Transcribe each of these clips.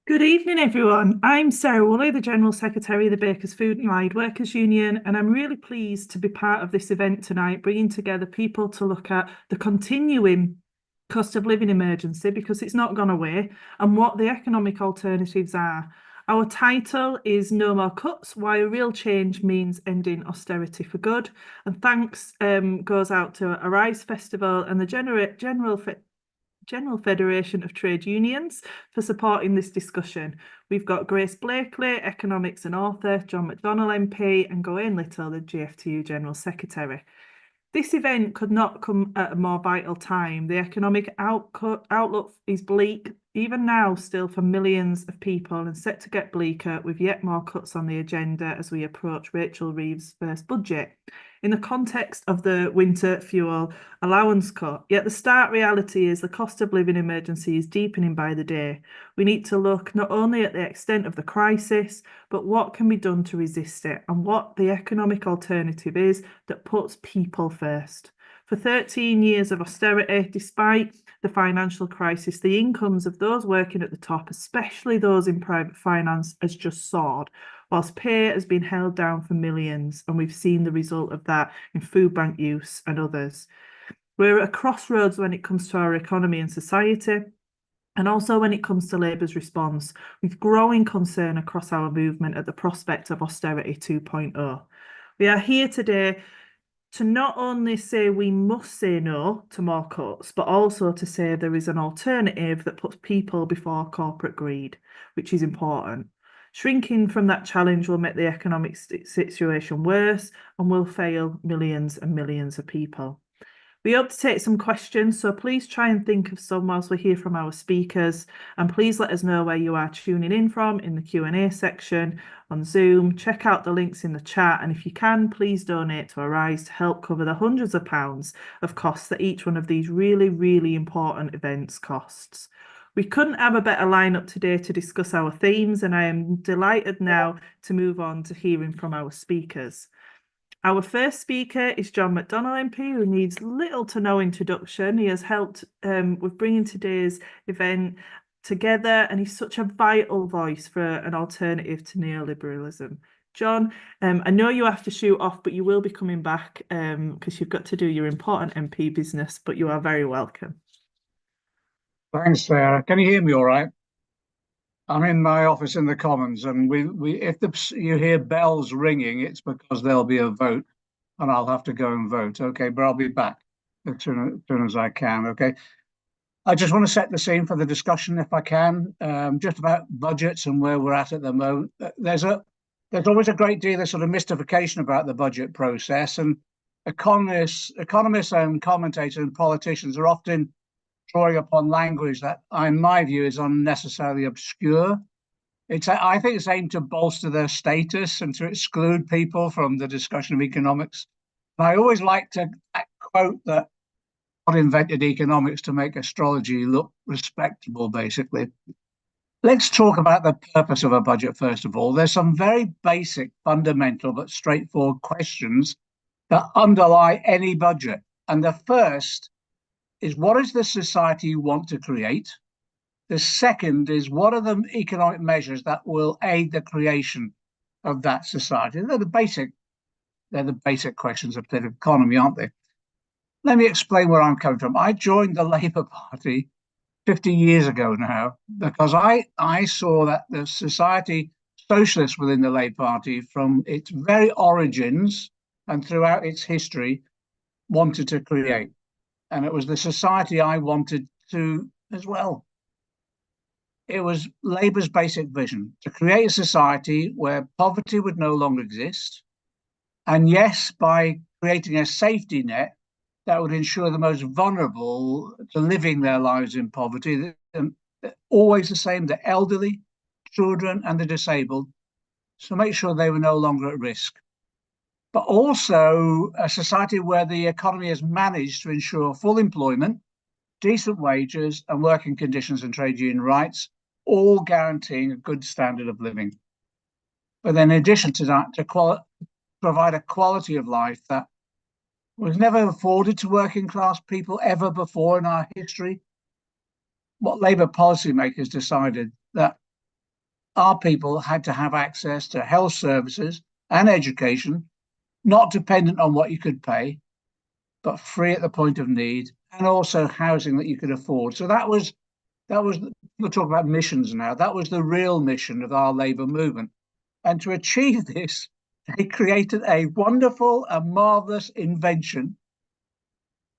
Good evening, everyone. I'm Sarah Woolley, the General Secretary of the Bakers Food and Allied Workers Union, and I'm really pleased to be part of this event tonight, bringing together people to look at the continuing cost of living emergency, because it's not gone away, and what the economic alternatives are. Our title is No More Cuts, Why a Real Change Means Ending Austerity for Good. And thanks goes out to Arise Festival and the General Federation of Trade Unions for supporting this discussion. We've got Grace Blakeley, economics and author, John McDonnell MP, and Gawain Little, the GFTU General Secretary. This event could not come at a more vital time. The economic outlook is bleak, even now, still for millions of people, and set to get bleaker with yet more cuts on the agenda as we approach Rachel Reeves' first budget. In the context of the winter fuel allowance cut, yet the stark reality is the cost of living emergency is deepening by the day. We need to look not only at the extent of the crisis, but what can be done to resist it and what the economic alternative is that puts people first. For 13 years of austerity, despite the financial crisis, the incomes of those working at the top, especially those in private finance, has just soared, whilst pay has been held down for millions, and we've seen the result of that in food bank use and others. We're at a crossroads when it comes to our economy and society, and also when it comes to Labour's response, with growing concern across our movement at the prospect of austerity 2.0. We are here today to not only say we must say no to more cuts, but also to say there is an alternative that puts people before corporate greed, which is important. Shrinking from that challenge will make the economic situation worse and will fail millions and millions of people. We hope to take some questions, so please try and think of some whilst we hear from our speakers, and please let us know where you are tuning in from in the Q&A section on Zoom. Check out the links in the chat, and if you can, please donate to Arise to help cover the hundreds of pounds of costs that each one of these really, really important events costs. We couldn't have a better lineup today to discuss our themes, and I am delighted now to move on to hearing from our speakers. Our first speaker is John McDonnell MP, who needs little to no introduction. He has helped with bringing today's event together, and he's such a vital voice for an alternative to neoliberalism. John, I know you have to shoot off, but you will be coming back because you've got to do your important MP business, but you are very welcome. Thanks, Sarah. Can you hear me all right? I'm in my office in the Commons, and if you hear bells ringing, it's because there'll be a vote, and I'll have to go and vote. Okay, but I'll be back as soon as I can. Okay. I just want to set the scene for the discussion, if I can, just about budgets and where we're at the moment. There's always a great deal of sort of mystification about the budget process, and economists and commentators and politicians are often drawing upon language that, in my view, is unnecessarily obscure. I think it's aimed to bolster their status and to exclude people from the discussion of economics. And I always like to quote that God invented economics to make astrology look respectable, basically. Let's talk about the purpose of a budget, first of all. There's some very basic, fundamental, but straightforward questions that underlie any budget. And the first is, what is the society you want to create? The second is, what are the economic measures that will aid the creation of that society? They're the basic questions of political economy, aren't they? Let me explain where I'm coming from. I joined the Labour Party 50 years ago now because I saw that the society socialists within the Labour Party, from its very origins and throughout its history, wanted to create. And it was the society I wanted to as well. It was Labour's basic vision to create a society where poverty would no longer exist. And yes, by creating a safety net that would ensure the most vulnerable to living their lives in poverty, always the same, the elderly, children, and the disabled, so make sure they were no longer at risk. But also a society where the economy is managed to ensure full employment, decent wages, and working conditions and trade union rights, all guaranteeing a good standard of living. But then in addition to that, to provide a quality of life that was never afforded to working class people ever before in our history. What Labour policymakers decided that our people had to have access to health services and education, not dependent on what you could pay, but free at the point of need, and also housing that you could afford. So that was, we'll talk about missions now. That was the real mission of our labour movement. And to achieve this, they created a wonderful and marvellous invention.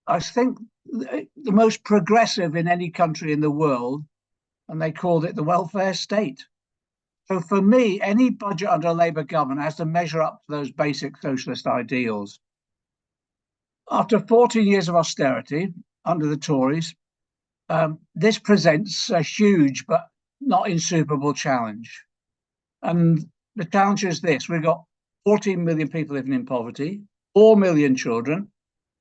I think the most progressive in any country in the world, and they called it the welfare state. So for me, any budget under a Labour government has to measure up to those basic socialist ideals. After 14 years of austerity under the Tories, this presents a huge but not insuperable challenge. And the challenge is this: we've got 14 million people living in poverty, 4 million children,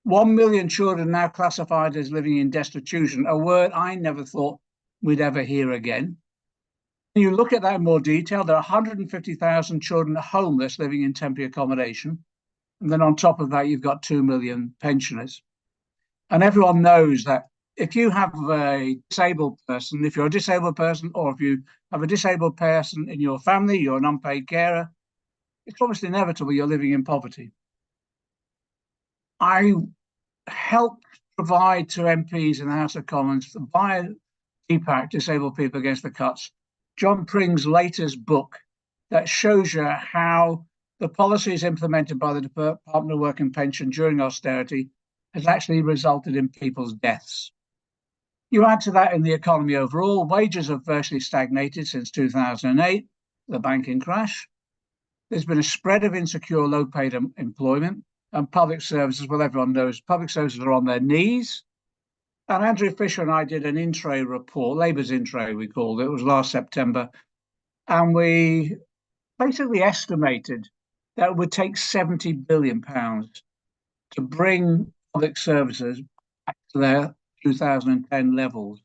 1 million children now classified as living in destitution, a word I never thought we'd ever hear again. When you look at that in more detail, there are 150,000 children homeless living in temporary accommodation. And then on top of that, you've got 2 million pensioners. And everyone knows that if you have a disabled person, if you're a disabled person, or if you have a disabled person in your family, you're an unpaid carer, it's almost inevitable you're living in poverty. I helped provide to MPs in the House of Commons via DPAC, Disabled People Against the Cuts, John Pring's latest book that shows you how the policies implemented by the Department of Work and Pension during austerity has actually resulted in people's deaths. You add to that in the economy overall, wages have virtually stagnated since 2008, the banking crash. There's been a spread of insecure, low-paid employment, and public services, well, everyone knows public services are on their knees. And Andrew Fisher and I did an intro report, Labour's intro, we called it. It was last September. And we basically estimated that it would take £70 billion to bring public services back to their 2010 levels.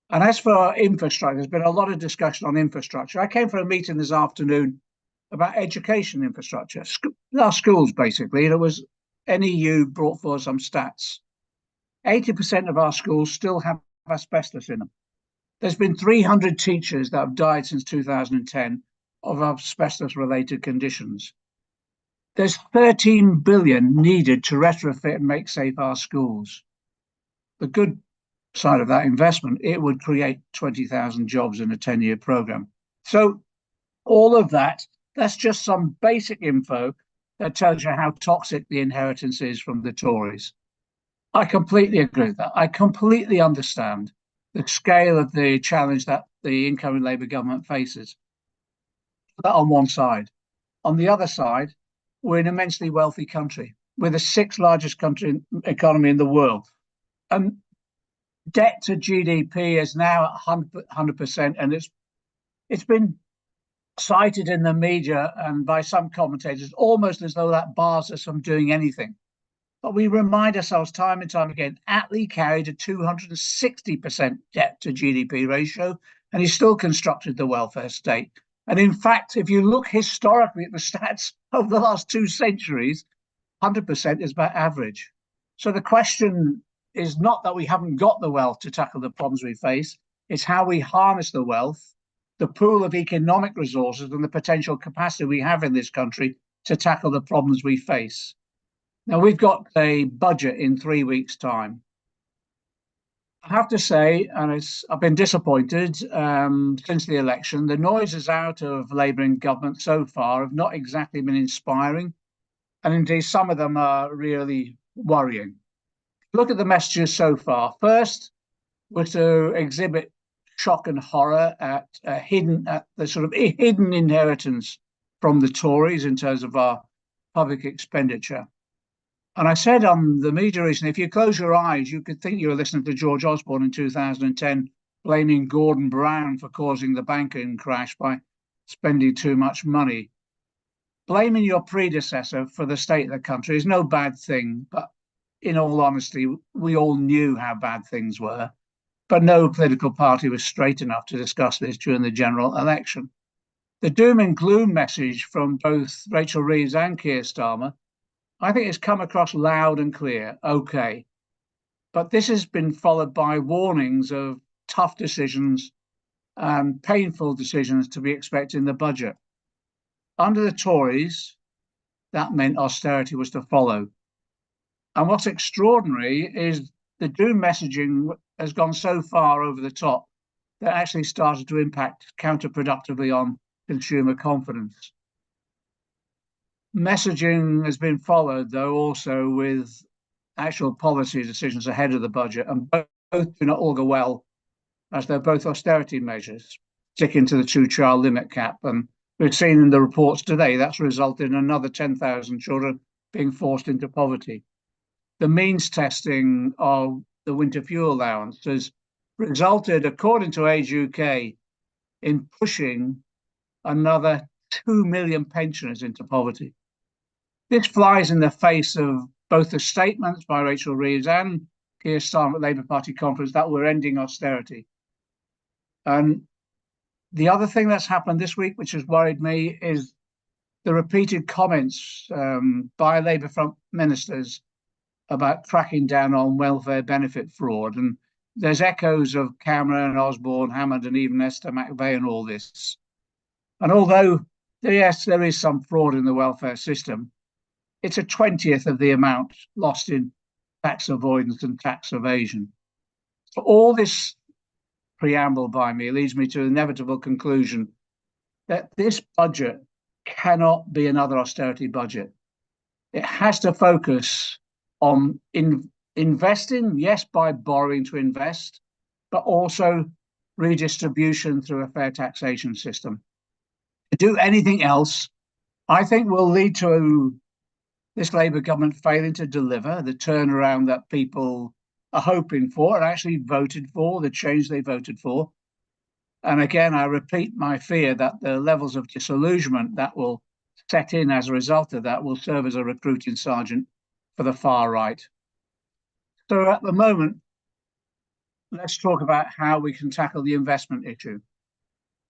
And as for infrastructure, there's been a lot of discussion on infrastructure. I came for a meeting this afternoon about education infrastructure, our schools basically, and it was NEU brought forward some stats. 80% of our schools still have asbestos in them. There's been 300 teachers that have died since 2010 of asbestos-related conditions. There's 13 billion needed to retrofit and make safe our schools. The good side of that investment, it would create 20,000 jobs in a 10-year program. So all of that, that's just some basic info that tells you how toxic the inheritance is from the Tories. I completely agree with that. I completely understand the scale of the challenge that the incoming Labour government faces. That on one side. On the other side, we're an immensely wealthy country. We're the sixth largest economy in the world. And debt to GDP is now at 100%, and it's been cited in the media and by some commentators almost as though that bars us from doing anything. But we remind ourselves time and time again, Attlee carried a 260% debt to GDP ratio, and he still constructed the welfare state. And in fact, if you look historically at the stats over the last 2 centuries, 100% is about average. So the question is not that we haven't got the wealth to tackle the problems we face, it's how we harness the wealth, the pool of economic resources, and the potential capacity we have in this country to tackle the problems we face. Now, we've got a budget in 3 weeks' time. I have to say, and I've been disappointed since the election, the noises out of Labour in government so far have not exactly been inspiring. And indeed, some of them are really worrying. Look at the messages so far. First was to exhibit shock and horror at the sort of hidden inheritance from the Tories in terms of our public expenditure. And I said on the media recently, if you close your eyes, you could think you were listening to George Osborne in 2010, blaming Gordon Brown for causing the banking crash by spending too much money. Blaming your predecessor for the state of the country is no bad thing, but in all honesty, we all knew how bad things were, but no political party was straight enough to discuss this during the general election. The doom and gloom message from both Rachel Reeves and Keir Starmer, I think it's come across loud and clear, okay. But this has been followed by warnings of tough decisions and painful decisions to be expected in the budget. Under the Tories, that meant austerity was to follow. And what's extraordinary is the doom messaging has gone so far over the top that actually started to impact counterproductively on consumer confidence. Messaging has been followed, though, also with actual policy decisions ahead of the budget, and both do not augur well, as they're both austerity measures, sticking to the 2-child limit cap. And we've seen in the reports today that's resulted in another 10,000 children being forced into poverty. The means testing of the winter fuel allowance has resulted, according to Age UK, in pushing another 2 million pensioners into poverty. This flies in the face of both the statements by Rachel Reeves and Keir Starmer at Labour Party conference that we're ending austerity. And the other thing that's happened this week, which has worried me, is the repeated comments by Labour front ministers about cracking down on welfare benefit fraud. And there's echoes of Cameron, Osborne, Hammond, and even Esther McVey and all this. And although, yes, there is some fraud in the welfare system, it's a 20th of the amount lost in tax avoidance and tax evasion. So all this preamble by me leads me to the inevitable conclusion that this budget cannot be another austerity budget. It has to focus on investing, yes, by borrowing to invest, but also redistribution through a fair taxation system. To do anything else, I think, will lead to this Labour government failing to deliver the turnaround that people are hoping for and actually voted for, the change they voted for. And again, I repeat my fear that the levels of disillusionment that will set in as a result of that will serve as a recruiting sergeant for the far right. So at the moment, let's talk about how we can tackle the investment issue.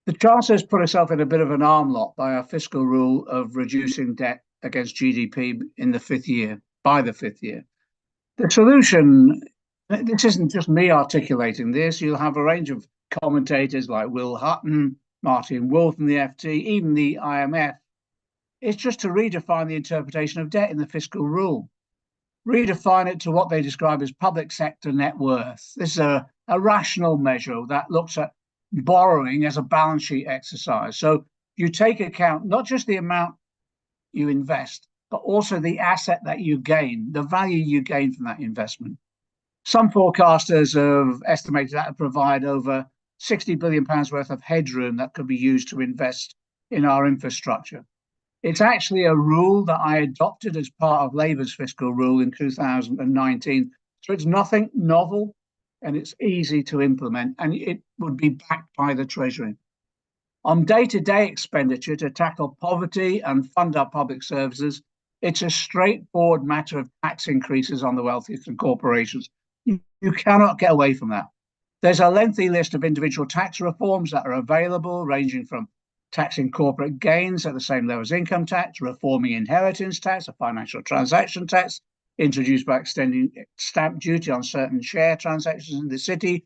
The Chancellor has put herself in a bit of an arm lock by our fiscal rule of reducing debt against GDP in the 5th year, by the 5th year. The solution, this isn't just me articulating this, you'll have a range of commentators like Will Hutton, Martin Wolf from the FT, even the IMF. It's just to redefine the interpretation of debt in the fiscal rule. Redefine it to what they describe as public sector net worth. This is a rational measure that looks at borrowing as a balance sheet exercise. So you take account not just the amount you invest, but also the asset that you gain, the value you gain from that investment. Some forecasters have estimated that to provide over £60 billion worth of headroom that could be used to invest in our infrastructure. It's actually a rule that I adopted as part of Labour's fiscal rule in 2019. So it's nothing novel and it's easy to implement, and it would be backed by the Treasury. On day-to-day expenditure to tackle poverty and fund our public services, it's a straightforward matter of tax increases on the wealthiest and corporations. You cannot get away from that. There's a lengthy list of individual tax reforms that are available, ranging from taxing corporate gains at the same level as income tax, reforming inheritance tax, a financial transaction tax, introduced by extending stamp duty on certain share transactions in the city,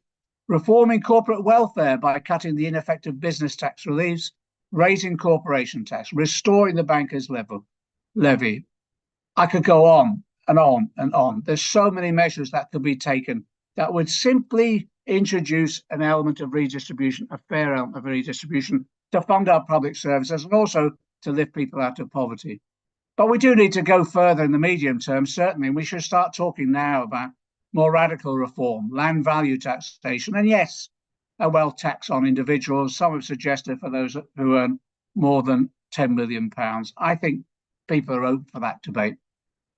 reforming corporate welfare by cutting the ineffective business tax reliefs, raising corporation tax, restoring the bankers' levy. I could go on and on and on. There's so many measures that could be taken that would simply introduce an element of redistribution, a fair element of redistribution, to fund our public services and also to lift people out of poverty. But we do need to go further in the medium term, certainly. We should start talking now about more radical reform, land value taxation, and yes, a wealth tax on individuals. Some have suggested for those who earn more than £10 million. I think people are open for that debate.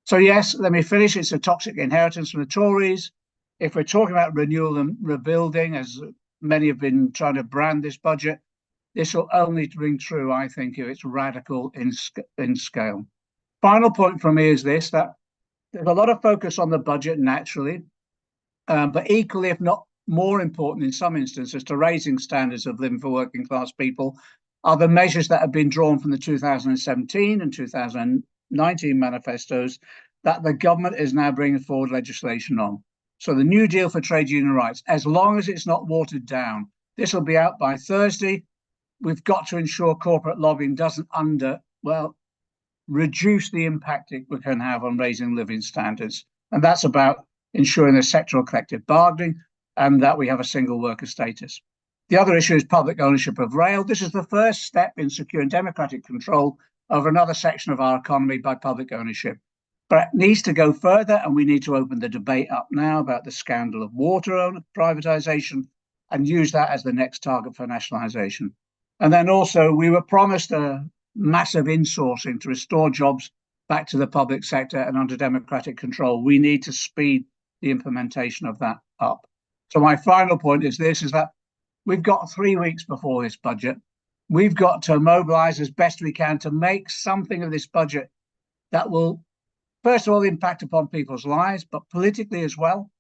So yes, let me finish. It's a toxic inheritance from the Tories. If we're talking about renewal and rebuilding, as many have been trying to brand this budget, this will only ring true, I think, if it's radical in scale. Final point from me is this, that there's a lot of focus on the budget naturally, but equally, if not more important in some instances, to raising standards of living for working class people are the measures that have been drawn from the 2017 and 2019 manifestos that the government is now bringing forward legislation on. So the New Deal for trade union rights, as long as it's not watered down, This will be out by Thursday. We've got to ensure corporate lobbying doesn't reduce the impact it can have on raising living standards. And that's about ensuring there's sectoral collective bargaining and that we have a single worker status. The other issue is public ownership of rail. This is the first step in securing democratic control over another section of our economy by public ownership. But it needs to go further, and we need to open the debate up now about the scandal of water privatisation and use that as the next target for nationalisation. And then also, we were promised a massive insourcing to restore jobs back to the public sector and under democratic control. We need to speed the implementation of that up. So my final point is that we've got 3 weeks before this budget. We've got to mobilise as best we can to make something of this budget that will, first of all, impact upon people's lives, but politically as well,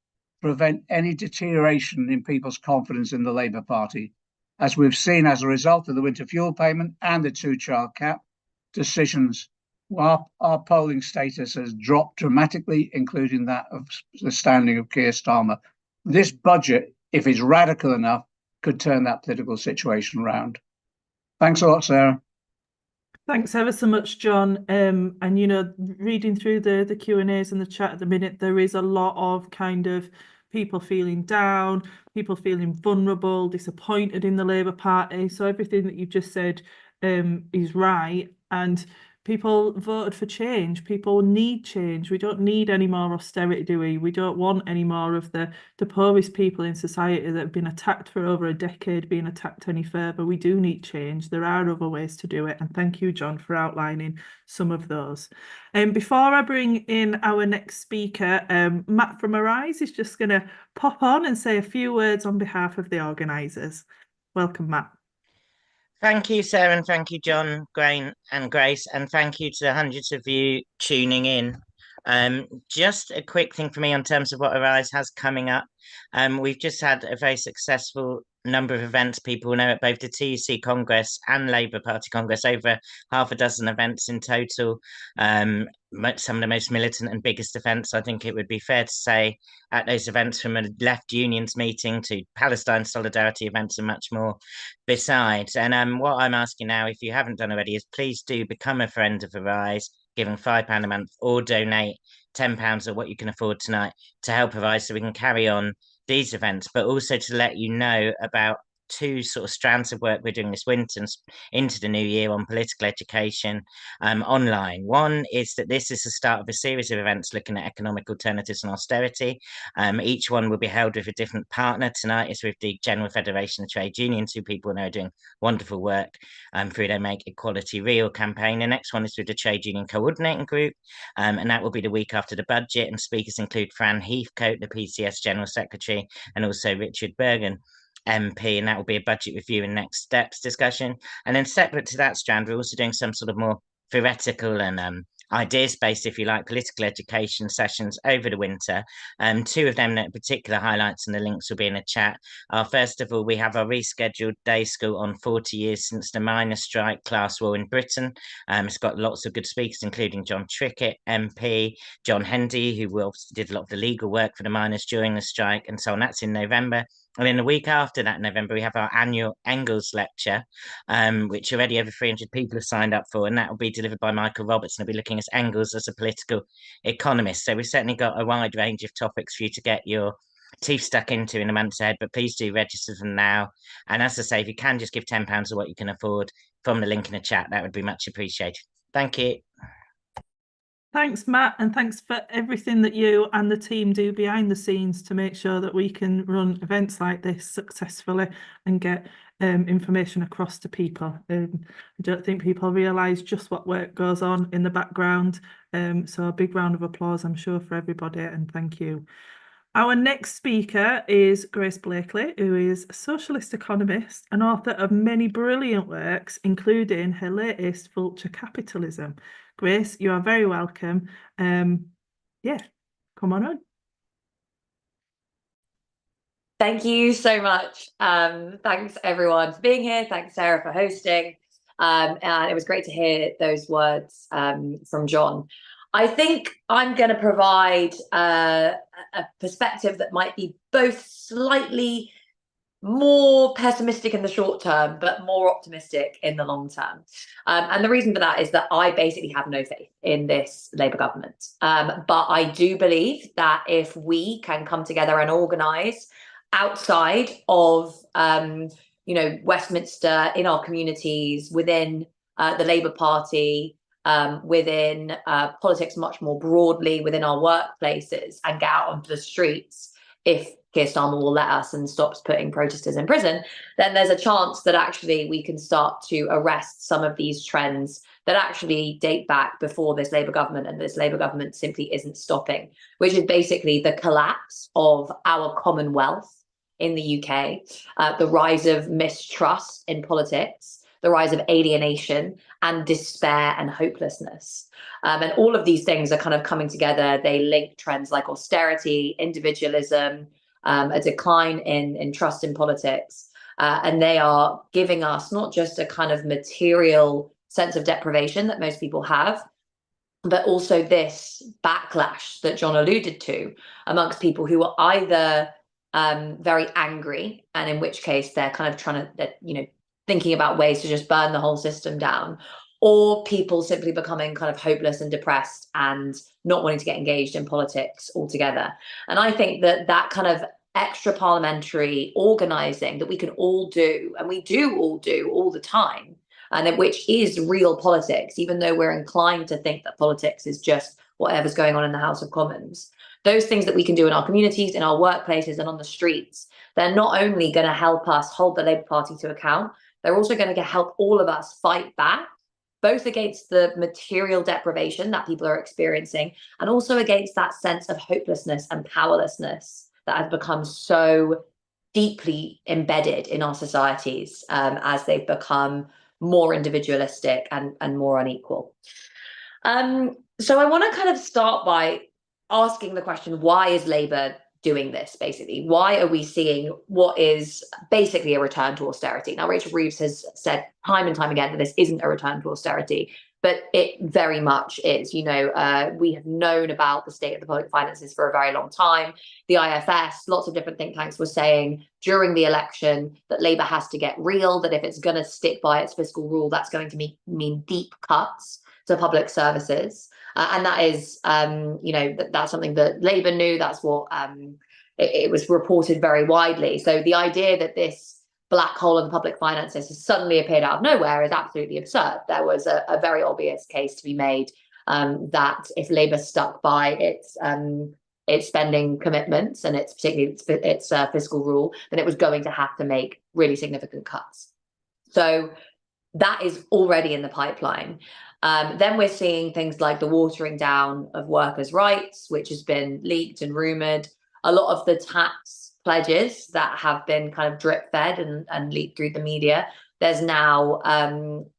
prevent any deterioration in people's confidence in the Labour Party. As we've seen as a result of the winter fuel payment and the 2-child cap decisions, our polling status has dropped dramatically, including that of the standing of Keir Starmer. This budget, if it's radical enough, could turn that political situation around. Thanks a lot, Sarah. Thanks ever so much, John. And reading through the Q&As in the chat at the minute, there is a lot of kind of people feeling down, people feeling vulnerable, disappointed in the Labour Party. So everything that you've just said is right. And people voted for change. People need change. We don't need any more austerity, do we? We don't want any more of the poorest people in society that have been attacked for over a decade being attacked any further. We do need change. There are other ways to do it. And thank you, John, for outlining some of those. Before I bring in our next speaker, Matt from Arise is just going to pop on and say a few words on behalf of the organisers. Welcome, Matt. Thank you, Sarah, and thank you, John, Gawain, and Grace, and thank you to the hundreds of you tuning in. Just a quick thing for me in terms of what Arise has coming up. We've just had a very successful number of events. People know at both the TUC Congress and Labour Party Congress, over half a dozen events in total. Some of the most militant and biggest events, I think it would be fair to say, at those events, from a left unions meeting to Palestine solidarity events and much more besides. And what I'm asking now, if you haven't done already, is please do become a friend of Arise, giving £5 a month, or donate £10 or what you can afford tonight to help Arise so we can carry on these events, but also to let you know about 2 sort of strands of work we're doing this winter and into the new year on political education online. One is that this is the start of a series of events looking at economic alternatives and austerity. Each one will be held with a different partner. Tonight is with the General Federation of Trade Unions, who people know are doing wonderful work through their Make Equality Real campaign. The next one is with the Trade Union Coordinating Group, and that will be the week after the budget, and speakers include Fran Heathcote, the PCS General Secretary, and also Richard Bergen, MP, and that will be a budget review and next steps discussion. And then separate to that strand, we're also doing some sort of more theoretical and ideas-based, if you like, political education sessions over the winter. 2 of them that particular highlights, and the links will be in the chat. First of all, we have our rescheduled day school on 40 years since the miners' strike, class war in Britain. It's got lots of good speakers, including John Trickett, MP, John Hendy, who did a lot of the legal work for the miners during the strike, and so on. That's in November. And then the week after that, November, we have our annual Engels lecture, which already over 300 people have signed up for, and that will be delivered by Michael Robertson. He'll be looking at Engels as a political economist. So we've certainly got a wide range of topics for you to get your teeth stuck into in the months ahead, but please do register them now. And as I say, if you can just give £10 or what you can afford from the link in the chat, that would be much appreciated. Thank you. Thanks, Matt, and thanks for everything that you and the team do behind the scenes to make sure that we can run events like this successfully and get information across to people. I don't think people realise just what work goes on in the background. So a big round of applause, I'm sure, for everybody, and thank you. Our next speaker is Grace Blakeley, who is a socialist economist and author of many brilliant works, including her latest, Vulture Capitalism. Grace, you are very welcome. Yeah, come on. Thank you so much. Thanks everyone for being here. Thanks, Sarah, for hosting. And it was great to hear those words from John. I think I'm going to provide a perspective that might be both slightly more pessimistic in the short term, but more optimistic in the long term. And the reason for that is that I basically have no faith in this Labour government. But I do believe that if we can come together and organise outside of, Westminster, in our communities, within the Labour Party, within politics much more broadly, within our workplaces, and get out onto the streets, if Keir Starmer will let us and stops putting protesters in prison, then there's a chance that actually we can start to arrest some of these trends that actually date back before this Labour government, and this Labour government simply isn't stopping, which is basically the collapse of our Commonwealth in the UK, the rise of mistrust in politics, the rise of alienation and despair and hopelessness. And all of these things are kind of coming together. They link trends like austerity, individualism, a decline in trust in politics. And they are giving us not just a kind of material sense of deprivation that most people have, but also this backlash that John alluded to amongst people who are either very angry, and in which case they're kind of trying to, thinking about ways to just burn the whole system down, or people simply becoming kind of hopeless and depressed and not wanting to get engaged in politics altogether. And I think that kind of extra parliamentary organising that we can all do, and we do all the time, and which is real politics, even though we're inclined to think that politics is just whatever's going on in the House of Commons. Those things that we can do in our communities, in our workplaces, and on the streets, they're not only going to help us hold the Labour Party to account, they're also going to help all of us fight back, both against the material deprivation that people are experiencing, and also against that sense of hopelessness and powerlessness that has become so deeply embedded in our societies as they've become more individualistic and more unequal. So I want to kind of start by asking the question, why is Labour doing this, basically? Why are we seeing what is basically a return to austerity? Now, Rachel Reeves has said time and time again that this isn't a return to austerity, but it very much is. We have known about the state of the public finances for a very long time. The IFS, lots of different think tanks were saying during the election that Labour has to get real, that if it's going to stick by its fiscal rule, that's going to mean deep cuts to public services. And that is, that's something that Labour knew. That's what it was reported very widely. So the idea that this black hole in the public finances has suddenly appeared out of nowhere is absolutely absurd. There was a very obvious case to be made that if Labour stuck by its spending commitments and particularly its fiscal rule, then it was going to have to make really significant cuts. So that is already in the pipeline. Then we're seeing things like the watering down of workers' rights, which has been leaked and rumoured. A lot of the tax pledges that have been kind of drip fed and leaked through the media. There's now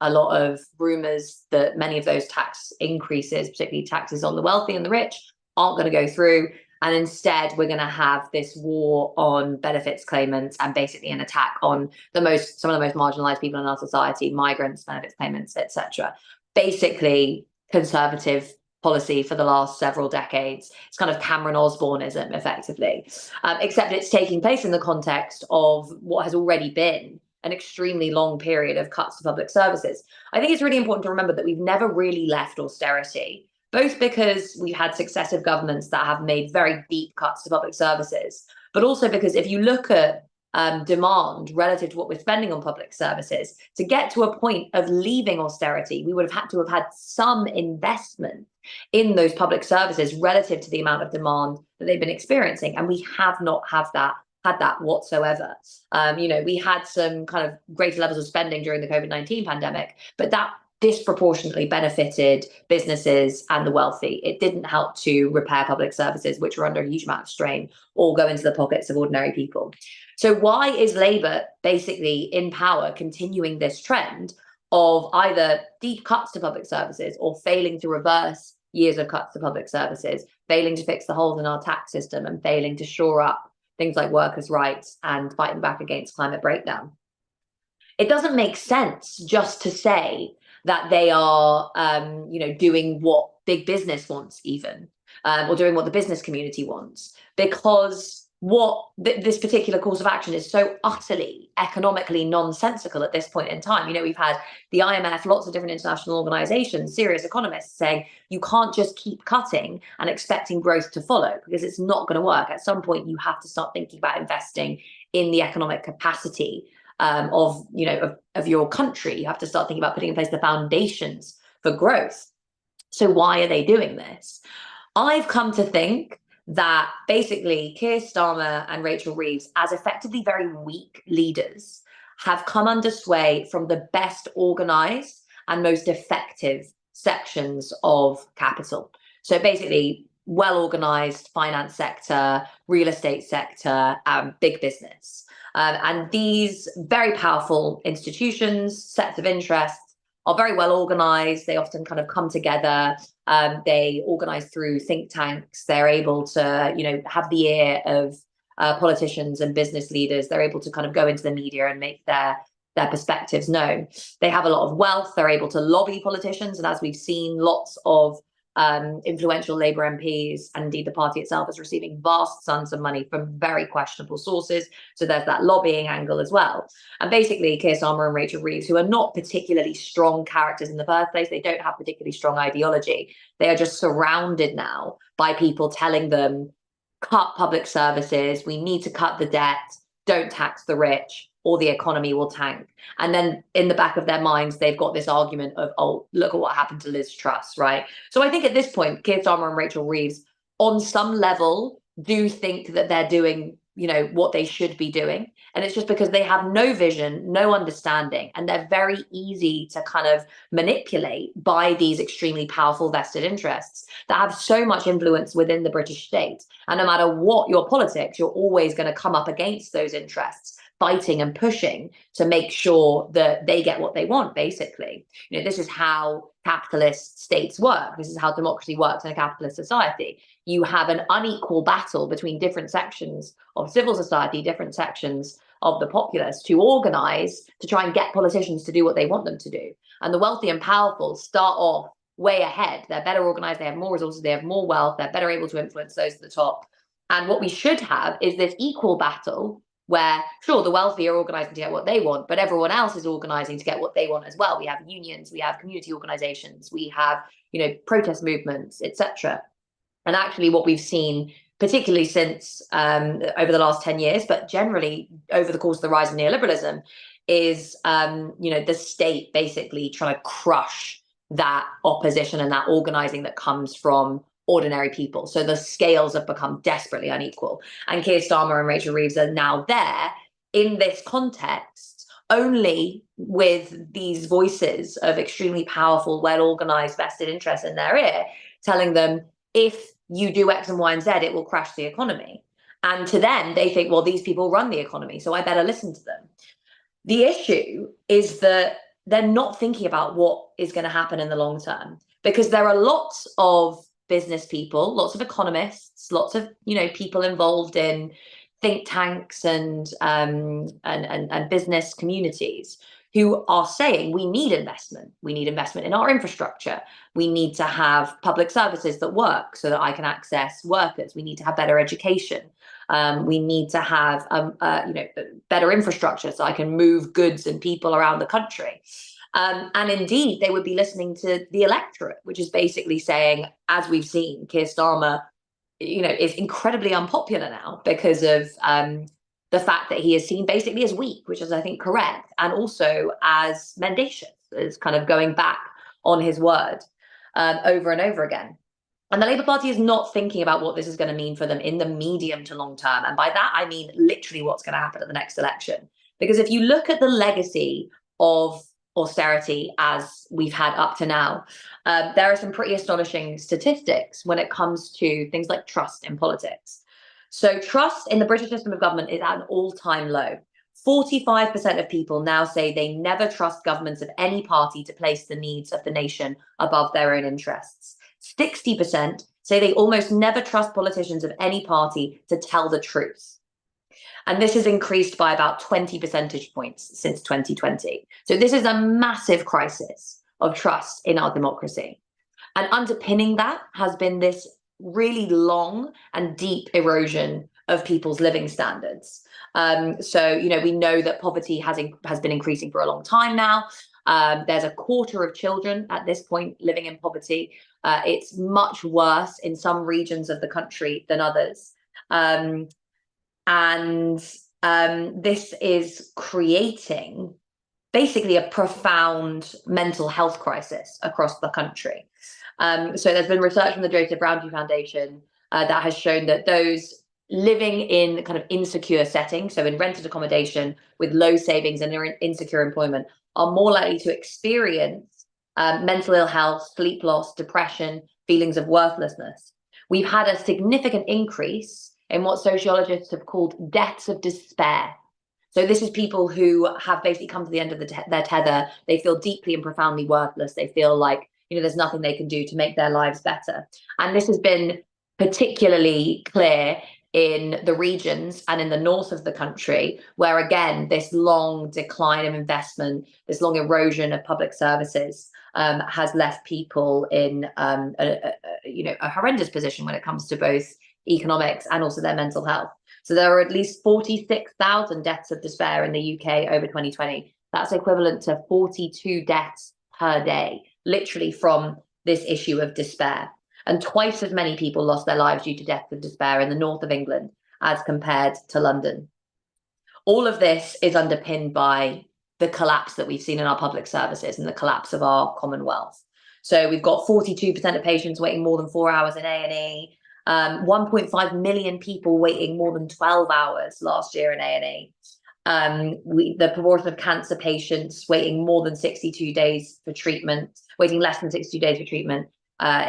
a lot of rumours that many of those tax increases, particularly taxes on the wealthy and the rich, aren't going to go through. And instead, we're going to have this war on benefits claimants and basically an attack on some of the most marginalised people in our society, migrants, benefits payments, etc. Basically, conservative policy for the last several decades. It's kind of Cameron Osborneism, effectively, except it's taking place in the context of what has already been an extremely long period of cuts to public services. I think it's really important to remember that we've never really left austerity, both because we've had successive governments that have made very deep cuts to public services, but also because if you look at demand relative to what we're spending on public services, to get to a point of leaving austerity, we would have had to have had some investment in those public services relative to the amount of demand that they've been experiencing. And we have not had that whatsoever. We had some kind of greater levels of spending during the COVID-19 pandemic, but that disproportionately benefited businesses and the wealthy. It didn't help to repair public services, which were under a huge amount of strain, or go into the pockets of ordinary people. So why is Labour basically in power continuing this trend of either deep cuts to public services or failing to reverse years of cuts to public services, failing to fix the holes in our tax system, and failing to shore up things like workers' rights and fighting back against climate breakdown? It doesn't make sense just to say that they are, doing what big business wants, even, or doing what the business community wants, because this particular course of action is so utterly economically nonsensical at this point in time. You know, we've had the IMF, lots of different international organizations, serious economists saying you can't just keep cutting and expecting growth to follow, because it's not going to work. At some point, you have to start thinking about investing in the economic capacity of your country. You have to start thinking about putting in place the foundations for growth. So why are they doing this? I've come to think that basically Keir Starmer and Rachel Reeves, as effectively very weak leaders, have come under sway from the best organized and most effective sections of capital. So basically, well-organized finance sector, real estate sector, big business. And these very powerful institutions, sets of interests, are very well organized. They often kind of come together. They organize through think tanks. They're able to, have the ear of politicians and business leaders. They're able to kind of go into the media and make their perspectives known. They have a lot of wealth. They're able to lobby politicians. And as we've seen, lots of influential Labour MPs, and indeed the party itself, is receiving vast sums of money from very questionable sources. So there's that lobbying angle as well. And basically, Keir Starmer and Rachel Reeves, who are not particularly strong characters in the first place, they don't have particularly strong ideology. They are just surrounded now by people telling them, cut public services, we need to cut the debt, don't tax the rich, or the economy will tank. And then in the back of their minds, they've got this argument of, oh, look at what happened to Liz Truss, right? So I think at this point, Keir Starmer and Rachel Reeves, on some level, do think that they're doing, what they should be doing. And it's just because they have no vision, no understanding, and they're very easy to kind of manipulate by these extremely powerful vested interests that have so much influence within the British state. And no matter what your politics, you're always going to come up against those interests, fighting and pushing to make sure that they get what they want, basically. This is how capitalist states work. This is how democracy works in a capitalist society. You have an unequal battle between different sections of civil society, different sections of the populace, to organize to try and get politicians to do what they want them to do. And the wealthy and powerful start off way ahead. They're better organized, they have more resources, they have more wealth, they're better able to influence those at the top. And what we should have is this equal battle where, sure, the wealthy are organizing to get what they want, but everyone else is organizing to get what they want as well. We have unions, we have community organizations, we have, protest movements, etc. And actually what we've seen, particularly since over the last 10 years, but generally over the course of the rise of neoliberalism, is, the state basically trying to crush that opposition and that organizing that comes from ordinary people. So the scales have become desperately unequal. And Keir Starmer and Rachel Reeves are now there in this context only with these voices of extremely powerful, well-organized vested interests in their ear, telling them, if you do X and Y and Z, it will crash the economy. And to them, they think, well, these people run the economy, so I better listen to them. The issue is that they're not thinking about what is going to happen in the long term, because there are lots of business people, lots of economists, lots of people involved in think tanks and business communities who are saying we need investment. We need investment in our infrastructure. We need to have public services that work so that I can access workers. We need to have better education. We need to have better infrastructure so I can move goods and people around the country. And indeed, they would be listening to the electorate, which is basically saying, as we've seen, Keir Starmer, is incredibly unpopular now because of the fact that he is seen basically as weak, which is, I think, correct, and also as mendacious, as kind of going back on his word over and over again. And the Labour Party is not thinking about what this is going to mean for them in the medium to long term. And by that, I mean literally what's going to happen at the next election. Because if you look at the legacy of austerity as we've had up to now, there are some pretty astonishing statistics when it comes to things like trust in politics. So trust in the British system of government is at an all-time low. 45% of people now say they never trust governments of any party to place the needs of the nation above their own interests. 60% say they almost never trust politicians of any party to tell the truth. And this has increased by about 20 percentage points since 2020. So this is a massive crisis of trust in our democracy. And underpinning that has been this really long and deep erosion of people's living standards. So, we know that poverty has been increasing for a long time now. There's a quarter of children at this point living in poverty. It's much worse in some regions of the country than others. This is creating basically a profound mental health crisis across the country. So there's been research from the Joseph Browntree Foundation that has shown that those living in kind of insecure settings, so in rented accommodation with low savings and insecure employment, are more likely to experience mental ill health, sleep loss, depression, feelings of worthlessness. We've had a significant increase in what sociologists have called deaths of despair. So this is people who have basically come to the end of their tether. They feel deeply and profoundly worthless. They feel like, there's nothing they can do to make their lives better. And this has been particularly clear in the regions and in the north of the country, where, again, this long decline of investment, this long erosion of public services has left people in a horrendous position when it comes to both economics and also their mental health. So there are at least 46,000 deaths of despair in the UK over 2020. That's equivalent to 42 deaths per day, literally from this issue of despair. And twice as many people lost their lives due to deaths of despair in the north of England as compared to London. All of this is underpinned by the collapse that we've seen in our public services and the collapse of our Commonwealth. So we've got 42% of patients waiting more than 4 hours in A&E, 1.5 million people waiting more than 12 hours last year in A&E. The proportion of cancer patients waiting more than 62 days for treatment, waiting less than 62 days for treatment,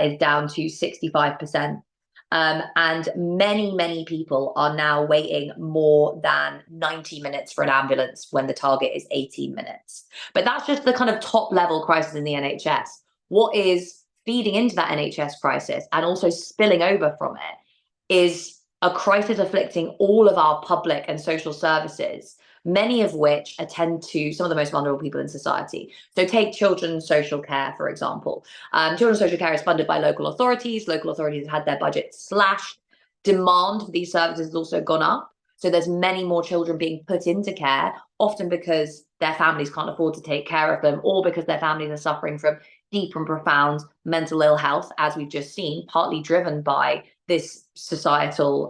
is down to 65%. And many people are now waiting more than 90 minutes for an ambulance when the target is 18 minutes. But that's just the kind of top level crisis in the NHS. What is feeding into that NHS crisis and also spilling over from it is a crisis afflicting all of our public and social services, many of which attend to some of the most vulnerable people in society. So take children's social care, for example. Children's social care is funded by local authorities. Local authorities have had their budget slashed. Demand for these services has also gone up. So there's many more children being put into care, often because their families can't afford to take care of them, or because their families are suffering from deep and profound mental ill health, as we've just seen, partly driven by this societal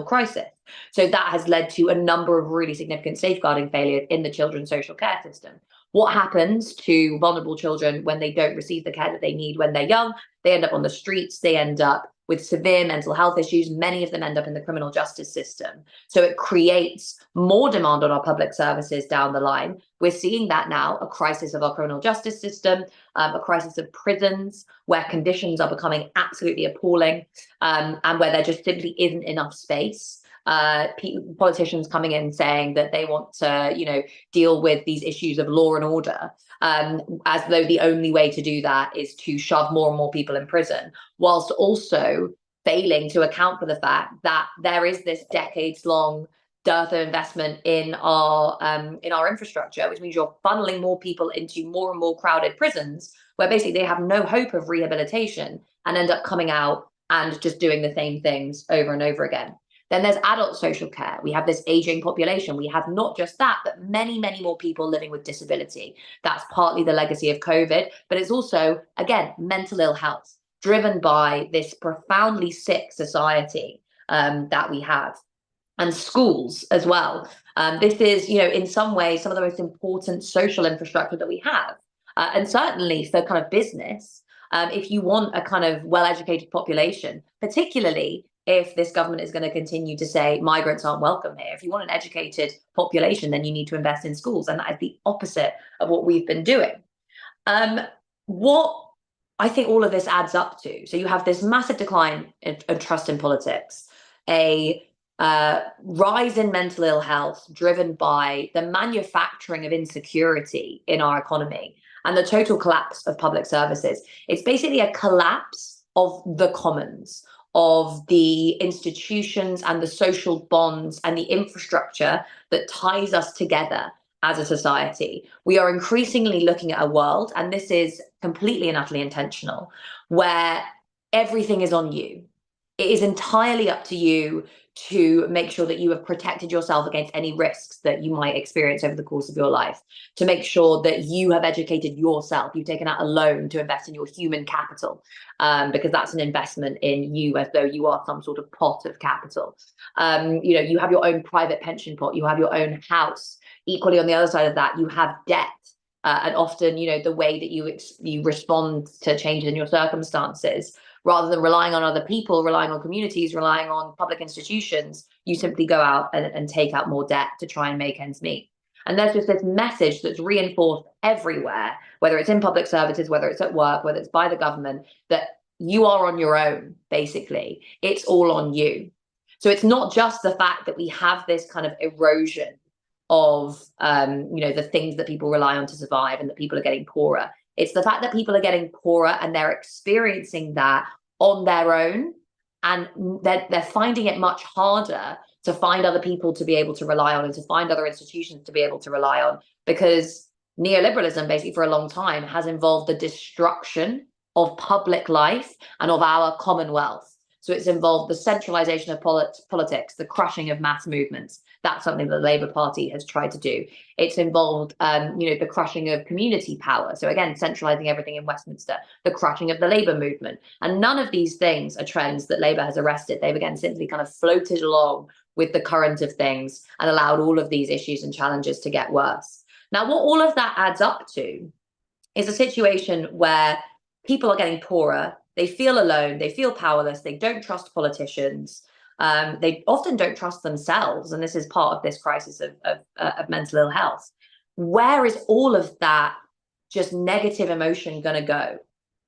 crisis. So that has led to a number of really significant safeguarding failures in the children's social care system. What happens to vulnerable children when they don't receive the care that they need when they're young? They end up on the streets, they end up with severe mental health issues. Many of them end up in the criminal justice system. So it creates more demand on our public services down the line. We're seeing that now, a crisis of our criminal justice system, a crisis of prisons, where conditions are becoming absolutely appalling, and where there just simply isn't enough space. Politicians coming in saying that they want to, deal with these issues of law and order, as though the only way to do that is to shove more and more people in prison, whilst also failing to account for the fact that there is this decades-long dearth of investment in our infrastructure, which means you're funneling more people into more and more crowded prisons, where basically they have no hope of rehabilitation and end up coming out and just doing the same things over and over again. Then there's adult social care. We have this aging population. We have not just that, but many more people living with disability. That's partly the legacy of COVID, but it's also, again, mental ill health, driven by this profoundly sick society that we have. And schools as well. This is, in some ways, some of the most important social infrastructure that we have. And certainly for kind of business, if you want a kind of well-educated population, particularly if this government is going to continue to say migrants aren't welcome here. If you want an educated population, then you need to invest in schools. And that is the opposite of what we've been doing. What I think all of this adds up to, so you have this massive decline in trust in politics, a rise in mental ill health driven by the manufacturing of insecurity in our economy, and the total collapse of public services. It's basically a collapse of the commons, of the institutions and the social bonds and the infrastructure that ties us together as a society. We are increasingly looking at a world, and this is completely and utterly intentional, where everything is on you. It is entirely up to you to make sure that you have protected yourself against any risks that you might experience over the course of your life, to make sure that you have educated yourself. You've taken out a loan to invest in your human capital, because that's an investment in you, as though you are some sort of pot of capital. You have your own private pension pot, you have your own house. Equally, on the other side of that, you have debt. And often, the way that you respond to changes in your circumstances, rather than relying on other people, relying on communities, relying on public institutions, you simply go out and take out more debt to try and make ends meet. And there's just this message that's reinforced everywhere, whether it's in public services, whether it's at work, whether it's by the government, that you are on your own, basically. It's all on you. So it's not just the fact that we have this kind of erosion of the things that people rely on to survive, and that people are getting poorer. It's the fact that people are getting poorer and they're experiencing that on their own, and they're finding it much harder to find other people to be able to rely on, and to find other institutions to be able to rely on, because neoliberalism basically for a long time has involved the destruction of public life and of our commonwealth. So it's involved the centralization of politics, the crushing of mass movements. That's something that the Labour Party has tried to do. It's involved, the crushing of community power. So again, centralising everything in Westminster, the crushing of the Labour movement. And none of these things are trends that Labour has arrested. They've, again, simply kind of floated along with the current of things and allowed all of these issues and challenges to get worse. Now, what all of that adds up to is a situation where people are getting poorer, they feel alone, they feel powerless, they don't trust politicians, they often don't trust themselves, and this is part of this crisis of mental ill health. Where is all of that just negative emotion going to go?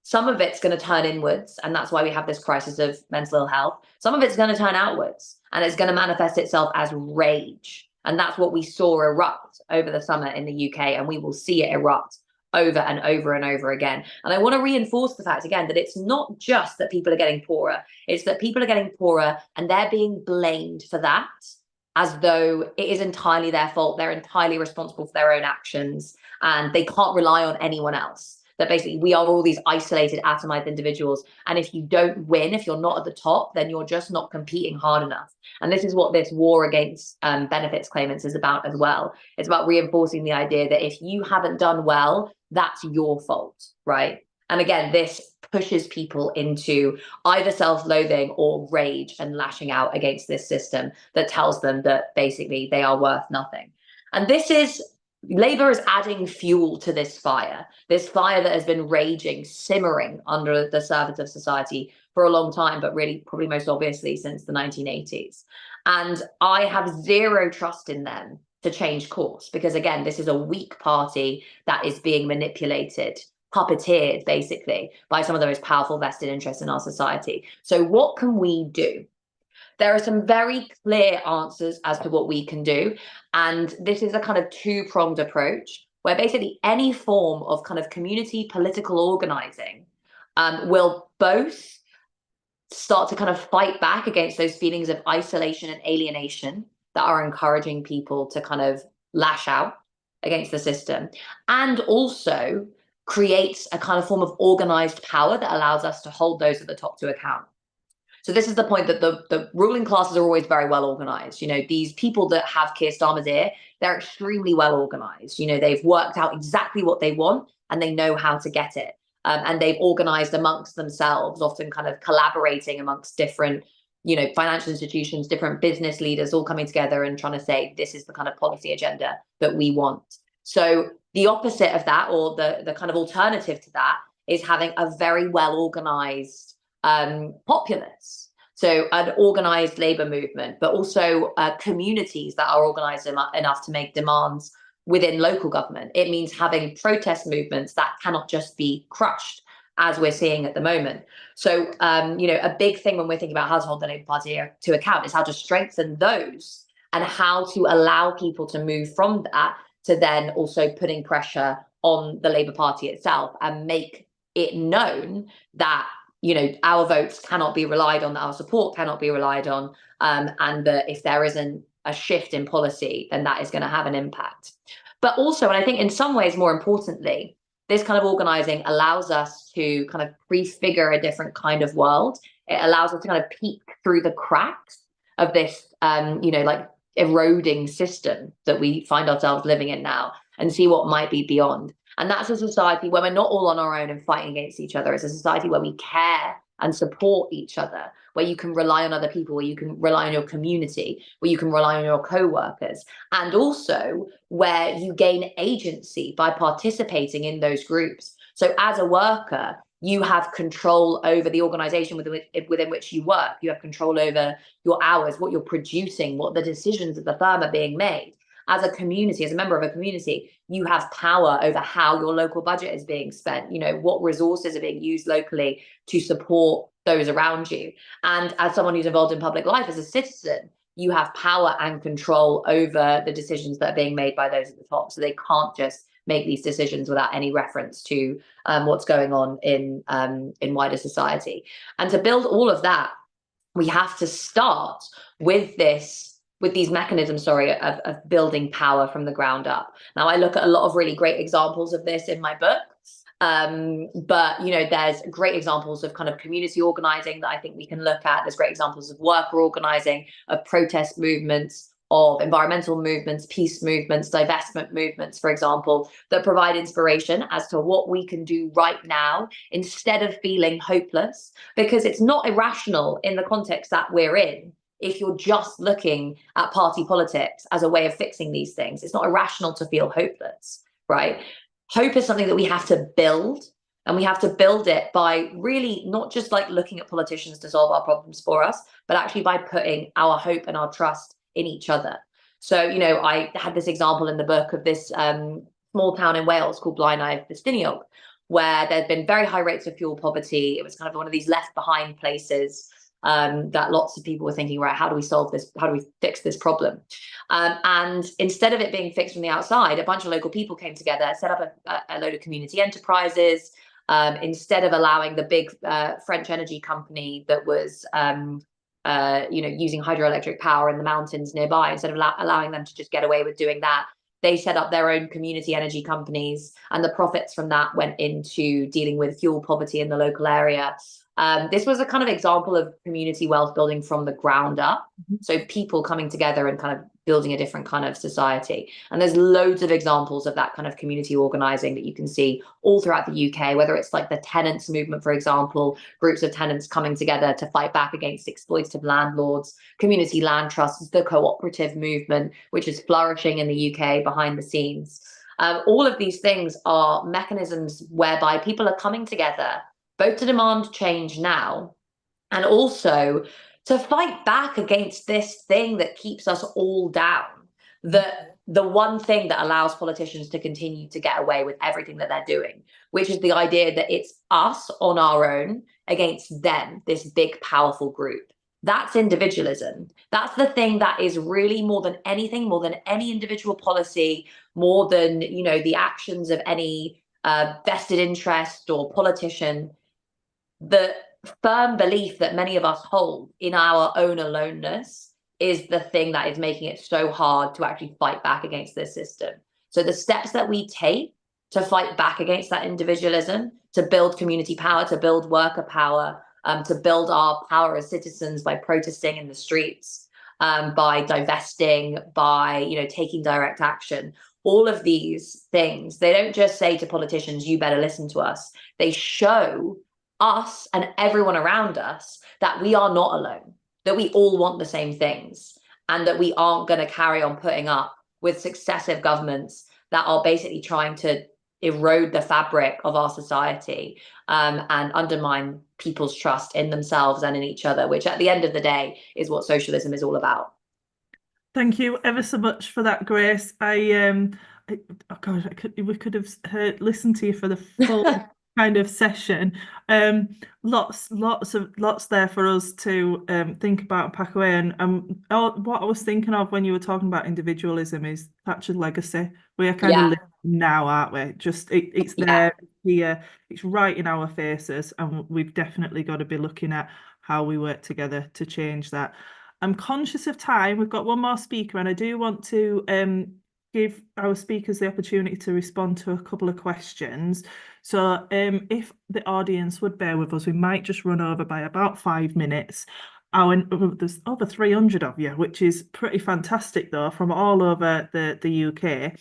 Some of it's going to turn inwards, and that's why we have this crisis of mental ill health. Some of it's going to turn outwards, and it's going to manifest itself as rage. And that's what we saw erupt over the summer in the UK, and we will see it erupt over and over and over again. And I want to reinforce the fact again that it's not just that people are getting poorer, it's that people are getting poorer and they're being blamed for that, as though it is entirely their fault. They're entirely responsible for their own actions and they can't rely on anyone else. That basically we are all these isolated, atomized individuals. And if you don't win, if you're not at the top, then you're just not competing hard enough. And this is what this war against benefits claimants is about as well. It's about reinforcing the idea that if you haven't done well, that's your fault, right? And again, this pushes people into either self-loathing or rage and lashing out against this system that tells them that basically they are worth nothing. And this is, Labour is adding fuel to this fire that has been raging, simmering under the surface of society for a long time, but really probably most obviously since the 1980s. And I have zero trust in them to change course, because again, this is a weak party that is being manipulated, puppeteered basically by some of the most powerful vested interests in our society. So what can we do? There are some very clear answers as to what we can do. And this is a kind of two-pronged approach where basically any form of kind of community political organizing will both start to kind of fight back against those feelings of isolation and alienation that are encouraging people to kind of lash out against the system, and also creates a kind of form of organized power that allows us to hold those at the top to account. So this is the point that the ruling classes are always very well organized. These people that have Keir Starmer's ear, they're extremely well organized. They've worked out exactly what they want and they know how to get it. And they've organized amongst themselves, often kind of collaborating amongst different, financial institutions, different business leaders, all coming together and trying to say, this is the kind of policy agenda that we want. So the opposite of that, or the kind of alternative to that, is having a very well organized populace. So an organized labor movement, but also communities that are organized enough to make demands within local government. It means having protest movements that cannot just be crushed, as we're seeing at the moment. So, a big thing when we're thinking about how to hold the Labour Party to account is how to strengthen those and how to allow people to move from that to then also putting pressure on the Labour Party itself and make it known that our votes cannot be relied on, that our support cannot be relied on, and that if there isn't a shift in policy, then that is going to have an impact. But also, and I think in some ways more importantly, this kind of organizing allows us to kind of prefigure a different kind of world. It allows us to kind of peek through the cracks of this, like eroding system that we find ourselves living in now, and see what might be beyond. And that's a society where we're not all on our own and fighting against each other. It's a society where we care and support each other, where you can rely on other people, where you can rely on your community, where you can rely on your co-workers, and also where you gain agency by participating in those groups. So as a worker, you have control over the organization within which you work. You have control over your hours, what you're producing, what the decisions of the firm are being made. As a community, as a member of a community, you have power over how your local budget is being spent, what resources are being used locally to support those around you. And as someone who's involved in public life, as a citizen, you have power and control over the decisions that are being made by those at the top. So they can't just make these decisions without any reference to what's going on in wider society. And to build all of that, we have to start with these mechanisms, of building power from the ground up. Now, I look at a lot of really great examples of this in my book, but there's great examples of kind of community organizing that I think we can look at. There's great examples of worker organizing, of protest movements, of environmental movements, peace movements, divestment movements, for example, that provide inspiration as to what we can do right now instead of feeling hopeless, because it's not irrational in the context that we're in. If you're just looking at party politics as a way of fixing these things, it's not irrational to feel hopeless, right? Hope is something that we have to build, and we have to build it by really not just like looking at politicians to solve our problems for us, but actually by putting our hope and our trust in each other. So, I had this example in the book of this small town in Wales called Blaenau Festiniog, where there'd been very high rates of fuel poverty. It was kind of one of these left behind places that lots of people were thinking, right, how do we solve this? How do we fix this problem? And instead of it being fixed from the outside, a bunch of local people came together, set up a load of community enterprises. Instead of allowing the big French energy company that was using hydroelectric power in the mountains nearby, instead of allowing them to just get away with doing that, they set up their own community energy companies, and the profits from that went into dealing with fuel poverty in the local area. This was a kind of example of community wealth building from the ground up. So people coming together and kind of building a different kind of society. And there's loads of examples of that kind of community organizing that you can see all throughout the UK, whether it's like the tenants movement, for example, groups of tenants coming together to fight back against exploitative landlords, community land trusts, the cooperative movement, which is flourishing in the UK behind the scenes. All of these things are mechanisms whereby people are coming together, both to demand change now and also to fight back against this thing that keeps us all down, the one thing that allows politicians to continue to get away with everything that they're doing, which is the idea that it's us on our own against them, this big, powerful group. That's individualism. That's the thing that is really more than anything, more than any individual policy, more than, the actions of any vested interest or politician. The firm belief that many of us hold in our own aloneness is the thing that is making it so hard to actually fight back against this system. So the steps that we take to fight back against that individualism, to build community power, to build worker power, to build our power as citizens by protesting in the streets, by divesting, by taking direct action. All of these things, they don't just say to politicians, you better listen to us. They show us and everyone around us that we are not alone, that we all want the same things, and that we aren't going to carry on putting up with successive governments that are basically trying to erode the fabric of our society and undermine people's trust in themselves and in each other, which at the end of the day is what socialism is all about. Thank you ever so much for that, Grace. We could have listened to you for the full kind of session. Lots there for us to think about and pack away. And what I was thinking of when you were talking about individualism is Thatcher's legacy. We are kind of living now, aren't we? Just it's there, here, it's right in our faces, and we've definitely got to be looking at how we work together to change that. I'm conscious of time. We've got one more speaker, and I do want to give our speakers the opportunity to respond to a couple of questions. So if the audience would bear with us, we might just run over by about 5 minutes. There's over 300 of you, which is pretty fantastic, though, from all over the UK.